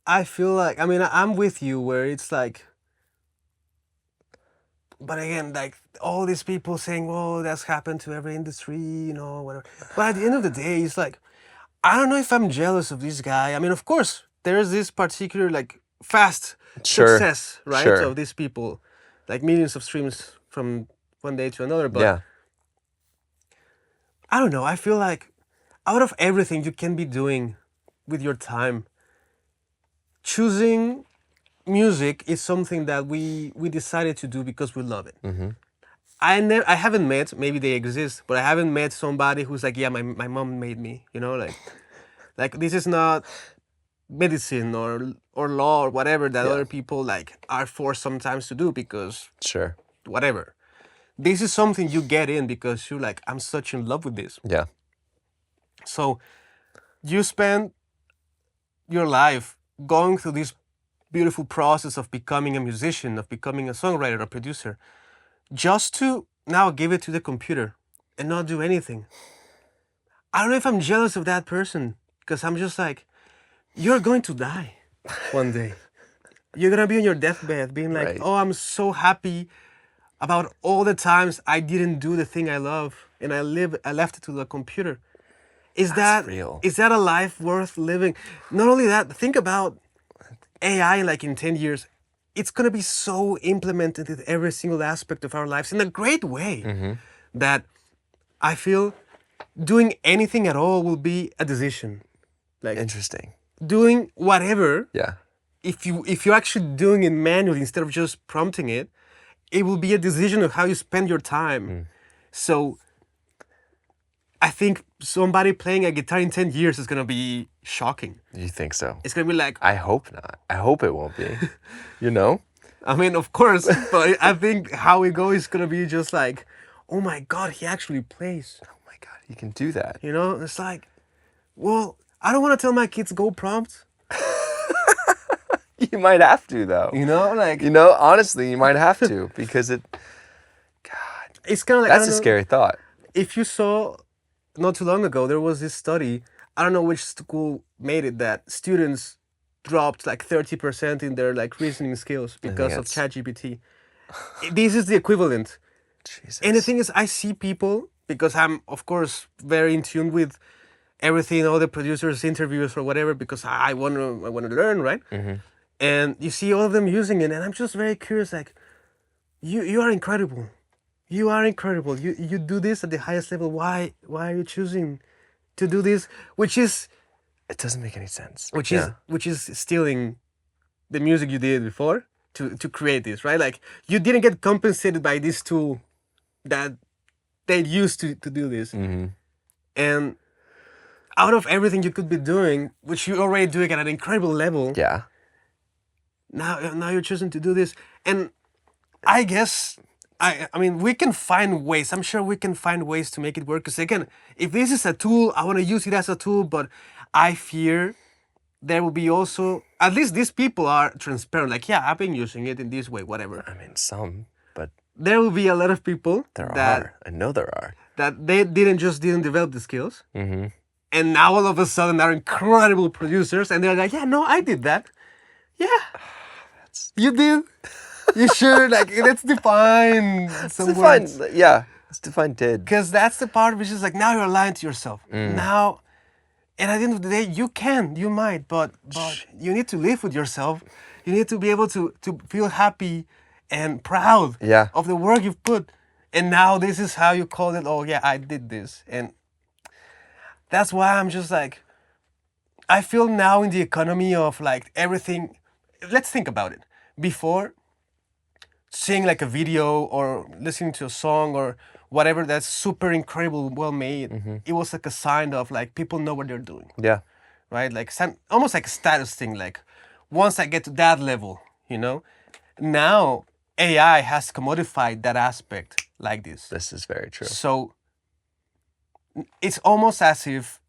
I feel like, I mean, I'm with you where it's like, but again, like all these people saying, "Well, that's happened to every industry, you know, whatever." But at the end of the day, it's like, I don't know if I'm jealous of this guy. I mean, of course, there's this particular like fast Sure. success, right, Sure. of these people, like millions of streams from one day to another. But Yeah. I don't know. I feel like out of everything you can be doing with your time, choosing music is something that we decided to do because we love it. Mm-hmm. I haven't met, maybe they exist, but I haven't met somebody who's like, yeah, my mom made me, you know, like this is not medicine or law or whatever that Yeah. other people like are forced sometimes to do because Sure. whatever. This is something you get in because you're like, I'm such in love with this. Yeah. So you spend your life going through this beautiful process of becoming a musician, of becoming a songwriter, a producer, just to now give it to the computer and not do anything. I don't know if I'm jealous of that person, because I'm just like, you're going to die one day. You're gonna be on your deathbed being like, Right. oh, I'm so happy about all the times I didn't do the thing I love and I left it to the computer. Is That's that real. Is that a life worth living? Not only that, think about AI like in 10 years. It's gonna be so implemented in every single aspect of our lives in a great way that I feel doing anything at all will be a decision. Like Interesting. doing whatever, Yeah. if you're actually doing it manually instead of just prompting it, it will be a decision of how you spend your time. So I think somebody playing a guitar in 10 years is gonna be shocking. You think so? It's gonna be like, I hope not. I hope it won't be. You know? I mean, of course, but I think how it goes is gonna be just like, oh my God, he actually plays. Oh my God, you can do that. You know, it's like, well, I don't want to tell my kids go prompt. You might have to, though. You know, like You know, honestly, you might have to, because it's kind of like, that's a scary thought. If you saw not too long ago, there was this study. I don't know which school made it, that students dropped like 30% in their like reasoning skills because of it's- ChatGPT. This is the equivalent. Jesus. And the thing is, I see people, because I'm of course very in tune with everything, all the producers' interviews or whatever, because I want to learn, right? And you see all of them using it, and I'm just very curious. Like, you are incredible. You are incredible. You do this at the highest level. Why are you choosing to do this? Which is It doesn't make any sense. which is stealing the music you did before to create this, right? Like, you didn't get compensated by this tool that they used to do this. And out of everything you could be doing, which you're already doing at an incredible level, Yeah. now you're choosing to do this. And I guess I mean, we can find ways. I'm sure we can find ways to make it work. Because again, if this is a tool, I want to use it as a tool, but I fear there will be also, at least these people are transparent. Like, yeah, I've been using it in this way, whatever. I mean, some, but There will be a lot of people there that are. I know there are. that they didn't develop the skills, and now all of a sudden they're incredible producers, and they're like, yeah, no, I did that. Yeah, you did. You sure? Like, let's define some words. Yeah. Let's define did. Because that's the part which is like, now you're lying to yourself. Now, and at the end of the day, you might, but you need to live with yourself. You need to be able to feel happy and proud Yeah. of the work you've put. And now this is how you call it. Oh yeah, I did this. And that's why I'm just like, I feel now in the economy of like everything. Let's think about it. Before, seeing like a video or listening to a song or whatever that's super incredible, well made, it was like a sign of like people know what they're doing, Yeah. right? Like almost like a status thing. Like, once I get to that level, now AI has commodified that aspect like this. This is very true. So it's almost as if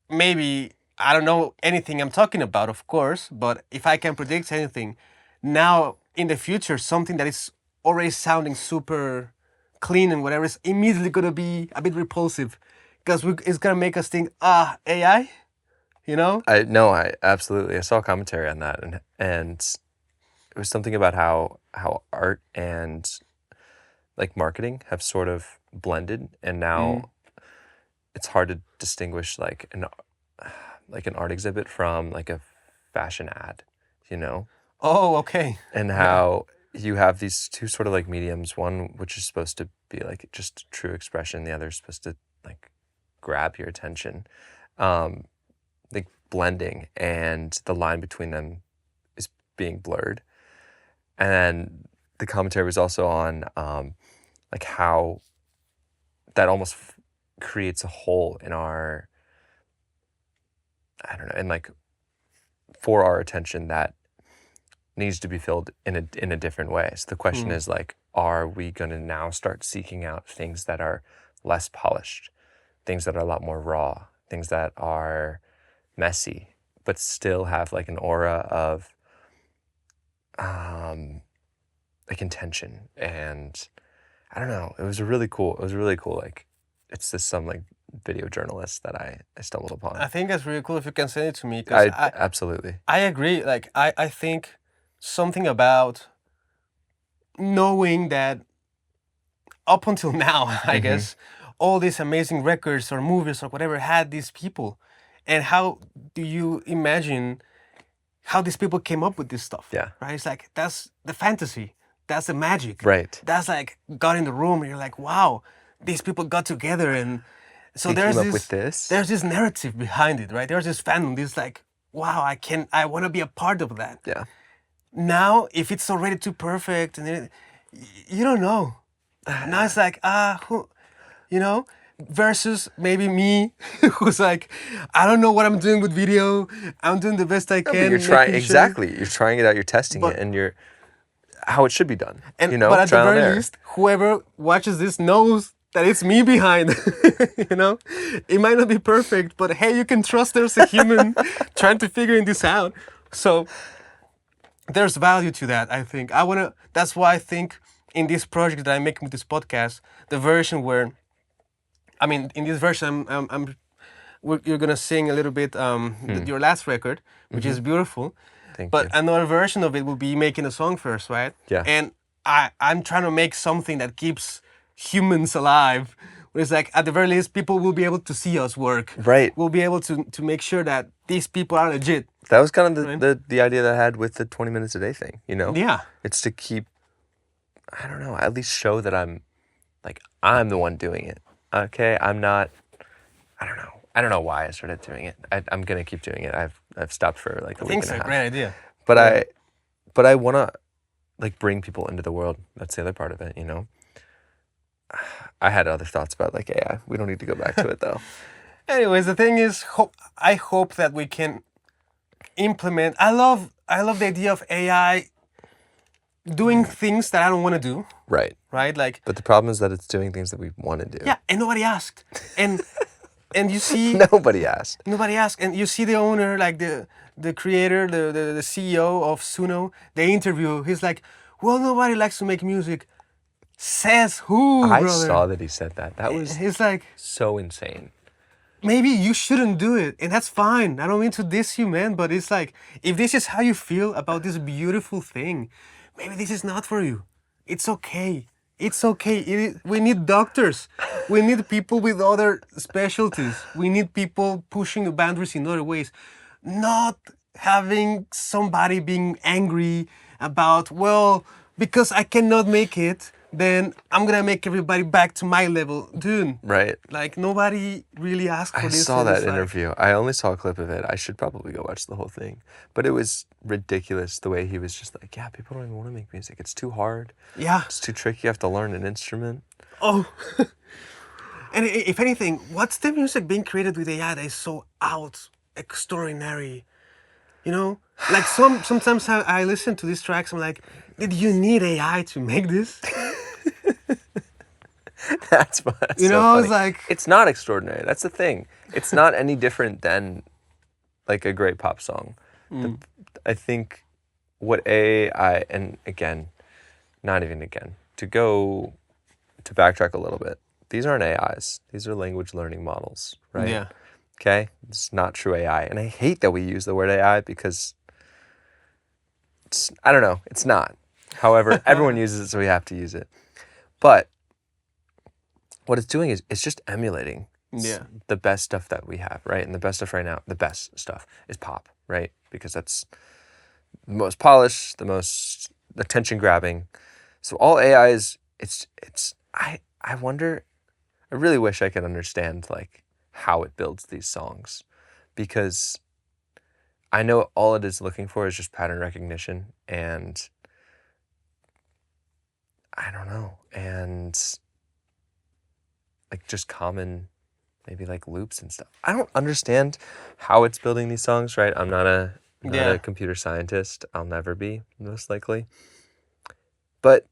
maybe, I don't know anything I'm talking about, of course, but if I can predict anything, now in the future, something that is already sounding super clean and whatever is immediately going to be a bit repulsive, because it's going to make us think, AI, I absolutely. I saw a commentary on that, and it was something about how art and like marketing have sort of blended, and now it's hard to distinguish like an art exhibit from like a fashion ad, Oh, okay. and how you have these two sort of like mediums, one which is supposed to be like just true expression, the other is supposed to like grab your attention, like blending, and the line between them is being blurred. And the commentary was also on like how that almost creates a hole in our, I don't know, and like for our attention that needs to be filled in a different way. So the question is like, are we going to now start seeking out things that are less polished, things that are a lot more raw, things that are messy, but still have like an aura of like intention? And I don't know, it was really cool. Like, it's just some like video journalist that I stumbled upon. I think that's really cool if you can send it to me. 'Cause Absolutely. I agree. Like, I think something about knowing that up until now, I guess, all these amazing records or movies or whatever had these people. And how do you imagine how these people came up with this stuff? Yeah. Right? It's like, that's the fantasy. That's the magic. Right. That's like God in the room. And you're like, wow, these people got together. And so They came up with this. There's this narrative behind it, right? There's this fandom. This like, wow, I want to be a part of that. Yeah. Now, if it's already too perfect, and you don't know. Now it's like, who, versus maybe me, who's like, I don't know what I'm doing with video. I'm doing the best I But can. you're trying, making sure. exactly. You're trying it out. You're testing it, and you're how it should be done. But at the trial and very error. least, whoever watches this knows that it's me behind. It might not be perfect, but hey, you can trust there's a human trying to figure this out. So there's value to that, I think. That's why I think in this project that I'm making with this podcast, the version where, in this version, you're gonna sing a little bit your last record, which is beautiful. Thank But you. another version of it will be making a song first, right? Yeah. And I'm trying to make something that keeps humans alive. Where it's like, at the very least, people will be able to see us work. Right. We'll be able to make sure that these people are legit. That was kind of Right. the idea that I had with the 20 minutes a day thing, you know? Yeah. It's to keep, I don't know, at least show that I'm the one doing it. Okay? I'm not, I don't know why I started doing it. I'm going to keep doing it. I've stopped for like a I week think and so. a half. Great idea. But Yeah. I want to like bring people into the world. That's the other part of it, you know? I had other thoughts about like AI. We don't need to go back to it though. Anyways, the thing is, I hope that we can implement. I love the idea of AI doing things that I don't want to do. Right. Right, like. But the problem is that it's doing things that we want to do. Yeah, and nobody asked, and you see. Nobody asked. Nobody asked, and you see the owner, like the creator, the CEO of Suno. They interview. He's like, "Well, nobody likes to make music." Says who, I brother? saw that he said that. That was He's like, so insane. maybe you shouldn't do it, and that's fine. I don't mean to diss you, man, but it's like, if this is how you feel about this beautiful thing, maybe this is not for you. It's okay. It's okay. We need doctors. We need people with other specialties. We need people pushing the boundaries in other ways. Not having somebody being angry about, well, because I cannot make it, then I'm gonna make everybody back to my level. Dude, Right. like, nobody really asked for I this. saw and that it's like- interview. I only saw a clip of it. I should probably go watch the whole thing. But it was ridiculous the way he was just like, yeah, people don't even want to make music. It's too hard. Yeah. It's too tricky. You have to learn an instrument. Oh. And if anything, what's the music being created with AI that is so out, extraordinary? You know? Like, sometimes I listen to these tracks, I'm like, did you need AI to make this? That's You so know, funny. it's like. It's not extraordinary. That's the thing. It's not any different than like a great pop song. I think what AI, and again, not even again, to backtrack a little bit, these aren't AIs. These are language learning models, right? Yeah. Okay? It's not true AI. And I hate that we use the word AI because I don't know, it's not. However, everyone uses it, so we have to use it. But what it's doing is it's just emulating the best stuff that we have, right? And the best stuff right now, the best stuff is pop, right? Because that's the most polished, the most attention grabbing. So all AI is, I wonder, I really wish I could understand like how it builds these songs, because I know all it is looking for is just pattern recognition and I don't know, and like just common, maybe like loops and stuff. I don't understand how it's building these songs, right? I'm not a computer scientist. I'll never be, most likely. But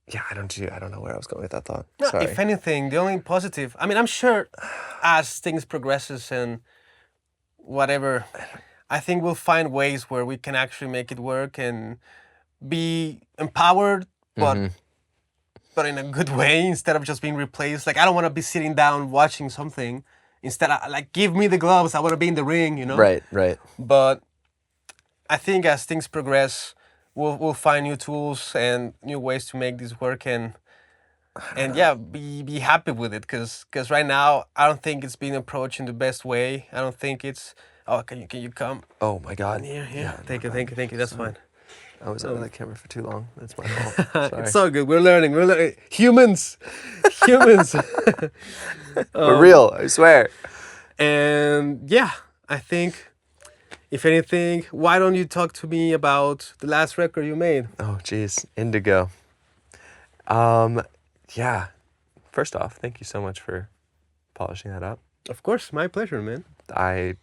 yeah, I don't know where I was going with that thought. No, Sorry. if anything, the only positive, I mean, I'm sure as things progresses and whatever, I think we'll find ways where we can actually make it work and be empowered, but in a good way, instead of just being replaced. Like, I don't want to be sitting down watching something. Instead, like, give me the gloves. I want to be in the ring, you know? Right. But I think as things progress, we'll find new tools and new ways to make this work, and yeah, be happy with it. Because right now, I don't think it's being approached in the best way. I don't think it's. Oh, can you come? Oh my God. Yeah. Thank you. That's fine. I was out of the camera for too long. That's my fault. Sorry. It's so good. We're learning. Humans. For real, I swear. And yeah, I think, if anything, why don't you talk to me about the last record you made? Oh, geez. Indigo. Yeah. First off, thank you so much for polishing that up. Of course, my pleasure, man. I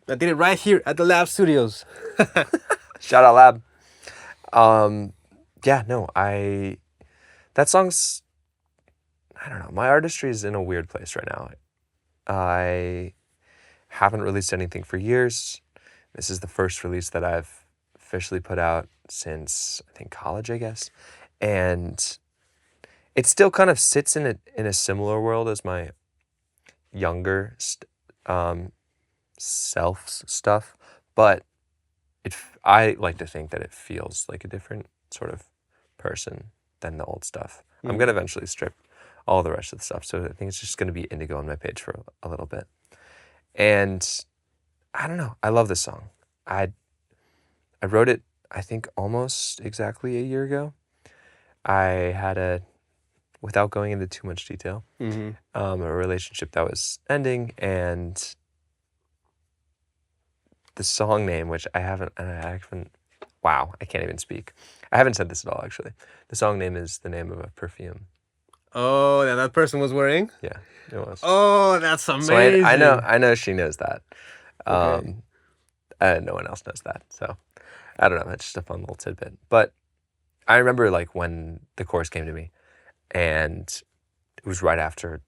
did it right here at the Lab Studios. shout out Lab. Yeah, no, that song's, I don't know, my artistry is in a weird place right now. I haven't released anything for years. This is the first release that I've officially put out since, I think, college, I guess. And it still kind of sits in a similar world as my younger self's stuff, but I like to think that it feels like a different sort of person than the old stuff. I'm gonna eventually strip all the rest of the stuff, so I think it's just gonna be Indigo on my page for a little bit. And I don't know, I love this song. I wrote it, I think, almost exactly a year ago. I had without going into too much detail, a relationship that was ending, and the song name, which I haven't, wow, I can't even speak. I haven't said this at all, actually. The song name is the name of a perfume. Oh, that person was wearing? Yeah, it was. Oh, that's So amazing. I know she knows that. Okay. No one else knows that. So I don't know. That's just a fun little tidbit. But I remember like when the chorus came to me, and it was right after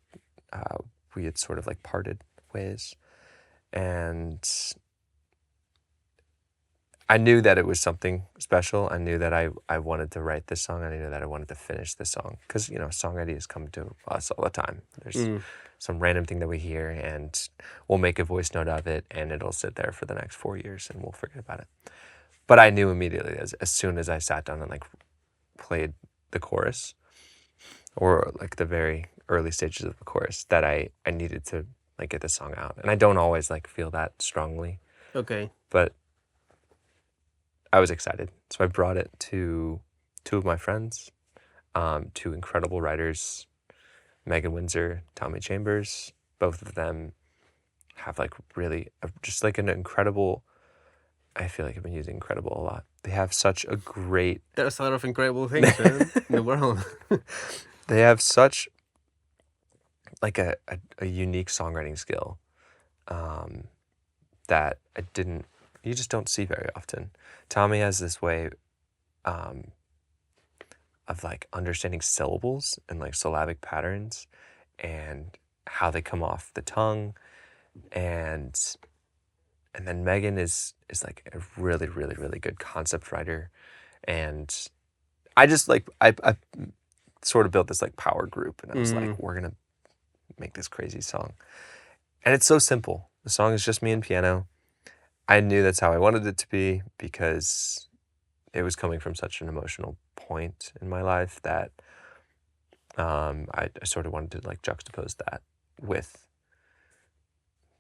we had sort of like parted ways, and I knew that it was something special. I knew that I wanted to write this song. I knew that I wanted to finish this song because, you know, song ideas come to us all the time. There's some random thing that we hear, and we'll make a voice note of it, and it'll sit there for the next 4 years, and we'll forget about it. But I knew immediately as soon as I sat down and like played the chorus, or like the very early stages of the chorus, that I needed to like get the song out. And I don't always like feel that strongly. Okay. But I was excited. So I brought it to two of my friends, two incredible writers, Megan Windsor, Tommy Chambers. Both of them have like really just like an incredible, I feel like I've been using incredible a lot. They have such a great... There's a lot of incredible things, man, in the world. They have such like a unique songwriting skill that you just don't see very often. Tommy has this way of like understanding syllables and like syllabic patterns and how they come off the tongue, and then Megan is like a really, really, really good concept writer. And I just like I sort of built this like power group, and I was like, we're gonna make this crazy song. And it's so simple. The song is just me and piano. I knew that's how I wanted it to be because it was coming from such an emotional point in my life that I sort of wanted to like juxtapose that with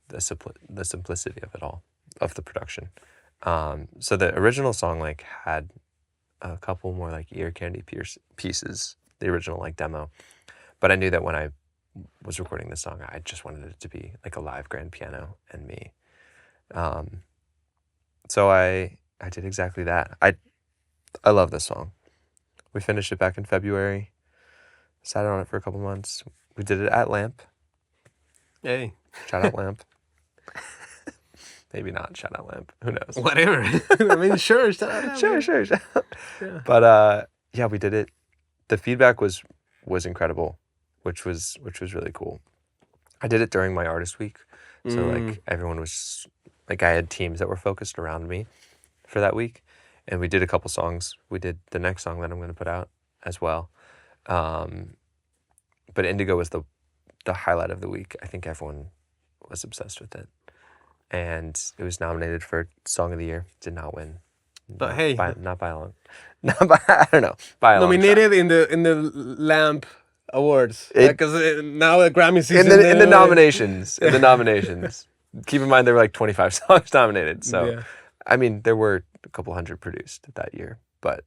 the simplicity of it all, of the production. So the original song like had a couple more like ear candy pieces, the original like demo. But I knew that when I was recording this song, I just wanted it to be like a live grand piano and me. So I did exactly that. I love this song. We finished it back in February. Sat on it for a couple months. We did it at Lamp. Hey. Shout out Lamp. Maybe not shout out Lamp. Who knows? Whatever. I mean, sure. Sure. Yeah. But yeah, we did it. The feedback was incredible, which was really cool. I did it during my artist week, so like everyone was like, I had teams that were focused around me for that week, and we did a couple songs. We did the next song that I'm going to put out as well. But Indigo was the highlight of the week. I think everyone was obsessed with it, and it was nominated for Song of the Year. Did not win. But hey, not by a long, not by, I don't know, by a nominated in the Lamp Awards, because now the Grammy season in the nominations. In the nominations, keep in mind there were like 25 songs nominated. So, yeah. I mean, there were a couple hundred produced that year, but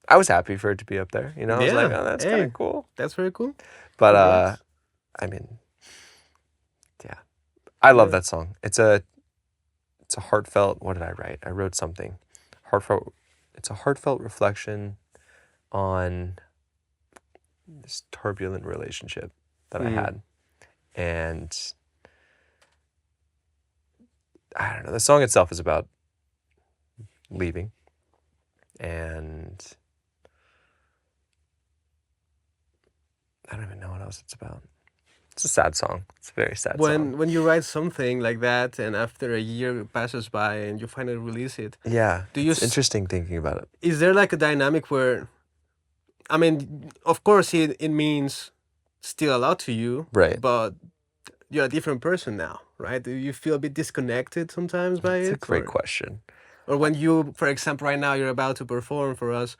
I was happy for it to be up there. You know, I was like, oh, that's kind of cool. That's very cool. But I mean, yeah, I love that song. It's a heartfelt. What did I write? I wrote something heartfelt. It's a heartfelt reflection on this turbulent relationship that I had, and I don't know. The song itself is about leaving, and I don't even know what else it's about. It's a sad song. It's a very sad song. When you write something like that, and after a year passes by, and you finally release it, it's interesting thinking about it. Is there like a dynamic where, I mean, of course it means still a lot to you, right? But you're a different person now, right? Do you feel a bit disconnected sometimes by it? It's a great question. Or when you, for example, right now you're about to perform for us,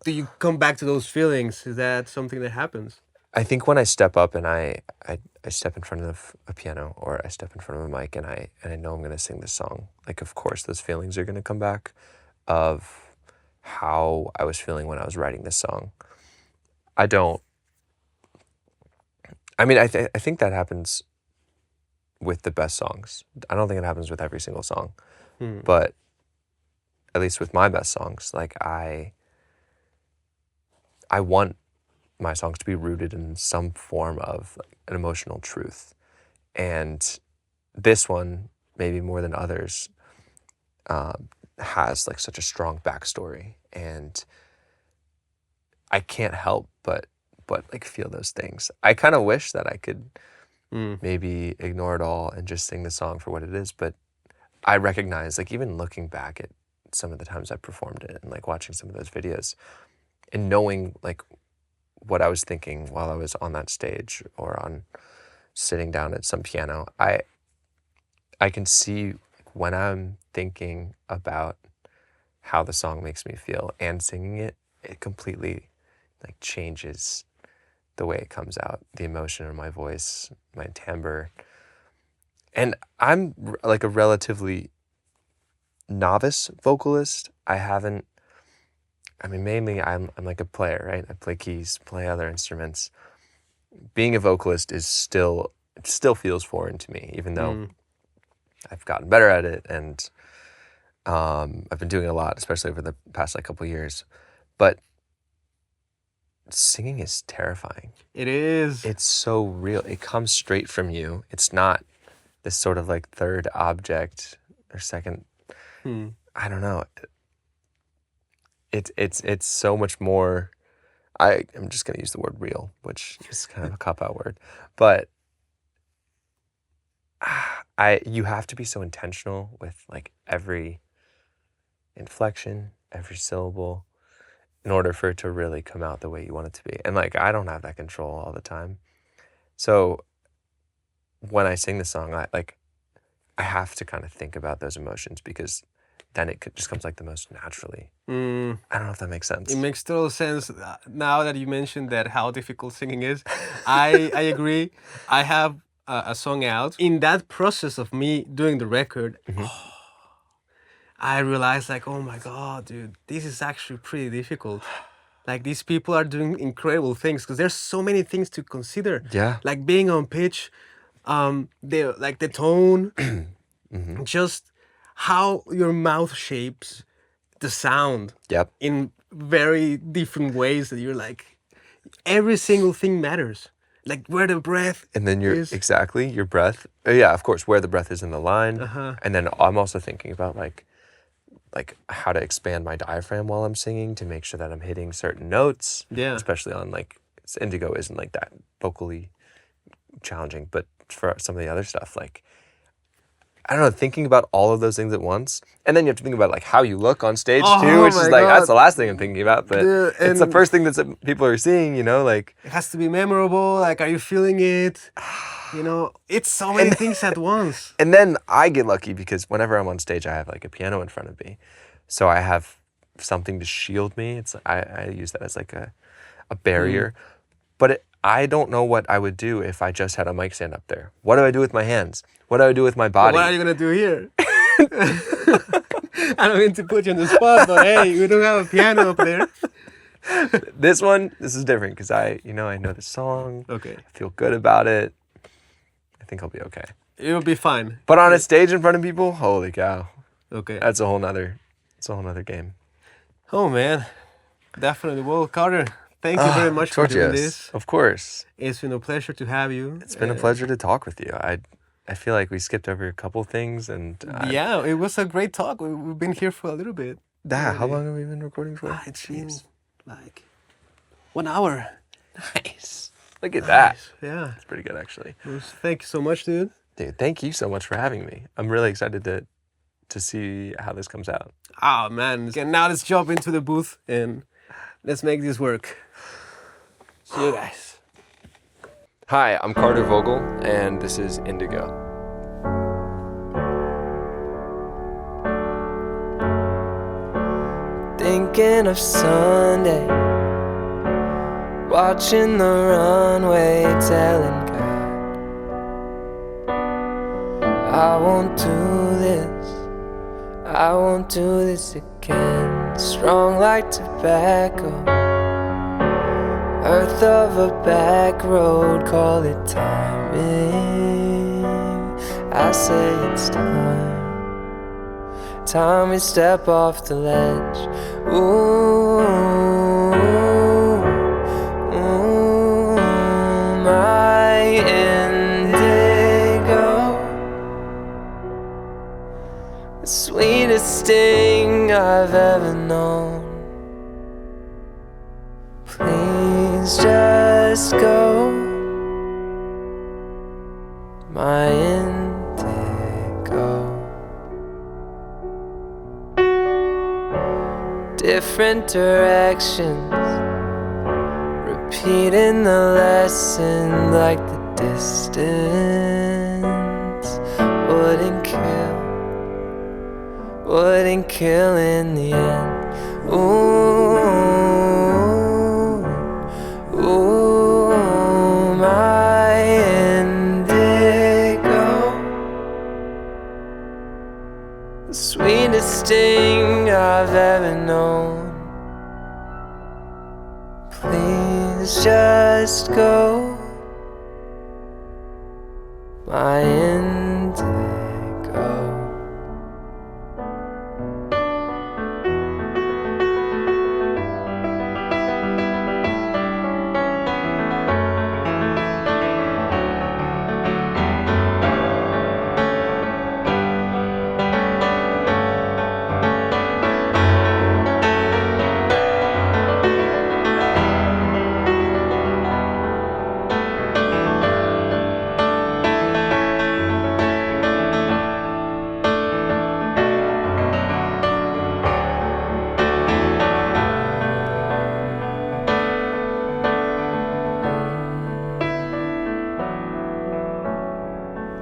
do you come back to those feelings? Is that something that happens? I think when I step up and I step in front of a piano or I step in front of a mic and I know I'm going to sing this song, like, of course, those feelings are going to come back of how I was feeling when I was writing this song. I mean, I think that happens with the best songs. I don't think it happens with every single song, but at least with my best songs, like I want my songs to be rooted in some form of like, an emotional truth. And this one, maybe more than others, has like such a strong backstory, and I can't help but like feel those things. I kind of wish that I could maybe ignore it all and just sing the song for what it is, but I recognize, like, even looking back at some of the times I performed it and like watching some of those videos and knowing like what I was thinking while I was on that stage or on sitting down at some piano, I can see when I'm thinking about how the song makes me feel and singing it, it completely like changes the way it comes out, the emotion in my voice, my timbre. And I'm like a relatively novice vocalist. Mainly I'm like a player, right? I play keys, play other instruments. Being a vocalist it still feels foreign to me, even though I've gotten better at it, and I've been doing a lot, especially over the past like couple of years. But singing is terrifying. It is. It's so real. It comes straight from you. It's not this sort of like third object or second. I don't know. It's so much more. I'm just gonna use the word real, which is kind of a cop-out word, but you have to be so intentional with like every inflection, every syllable, in order for it to really come out the way you want it to be. And like I don't have that control all the time, so when I sing the song, I have to kind of think about those emotions, because then it just comes like the most naturally. I don't know if that makes sense. It makes total sense now that you mentioned that how difficult singing is. I agree. I have a song out. In that process of me doing the record, I realized like, oh my God, dude, this is actually pretty difficult. Like these people are doing incredible things because there's so many things to consider. Yeah. Like being on pitch, the tone, just how your mouth shapes the sound. Yep. In very different ways that you're like, every single thing matters. Like where the breath And then is. exactly, your breath. Yeah, of course, where the breath is in the line. And then I'm also thinking about like how to expand my diaphragm while I'm singing to make sure that I'm hitting certain notes. Yeah. Especially on like, Indigo isn't like that vocally challenging, but for some of the other stuff, like, I don't know, thinking about all of those things at once. And then you have to think about like how you look on stage too, which is like, that's the last thing I'm thinking about, but it's the first thing that people are seeing, you know, like. It has to be memorable. Like, are you feeling it? You know, it's so many things at once. And then I get lucky because whenever I'm on stage, I have like a piano in front of me. So I have something to shield me. I use that as like a barrier. But I don't know what I would do if I just had a mic stand up there. What do I do with my hands? What do I do with my body? What are you going to do here? I don't mean to put you on the spot, but hey, we don't have a piano up there. This is different because I know the song. Okay. I feel good about it. I think I'll be okay. It'll be fine. But on a stage in front of people, holy cow. Okay. That's a whole nother game. Oh, man. Definitely. Well, Carter, thank you very much for doing this. Of course. It's been a pleasure to have you. It's been a pleasure to talk with you. I feel like we skipped over a couple things, and yeah, it was a great talk. We've been here for a little bit. How long have we been recording for? It's been like 1 hour. Nice. Look at that. Yeah. It's pretty good, actually. Thank you so much, dude. Dude, thank you so much for having me. I'm really excited to see how this comes out. Oh, man. Okay, now let's jump into the booth and let's make this work. See you guys. Hi, I'm Carter Vogel, and this is Indigo. thinking of Sunday, watching the runway, telling God, I won't do this, I won't do this again. Strong like tobacco, earth of a back road, call it timing. I say it's time we step off the ledge. Ooh, ooh, my indigo, the sweetest thing I've ever known. Please just go, my indigo. Different directions, repeating the lesson like the distance wouldn't kill in the end. Ooh, ooh, my indigo, the sweetest thing I've ever known. Please just go, my indigo.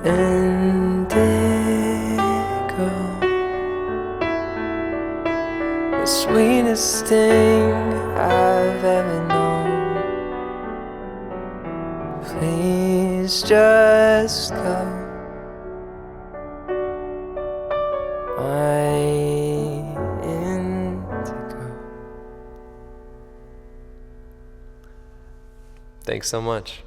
Indigo, the sweetest thing I've ever known. Please just go, my indigo. Thanks so much.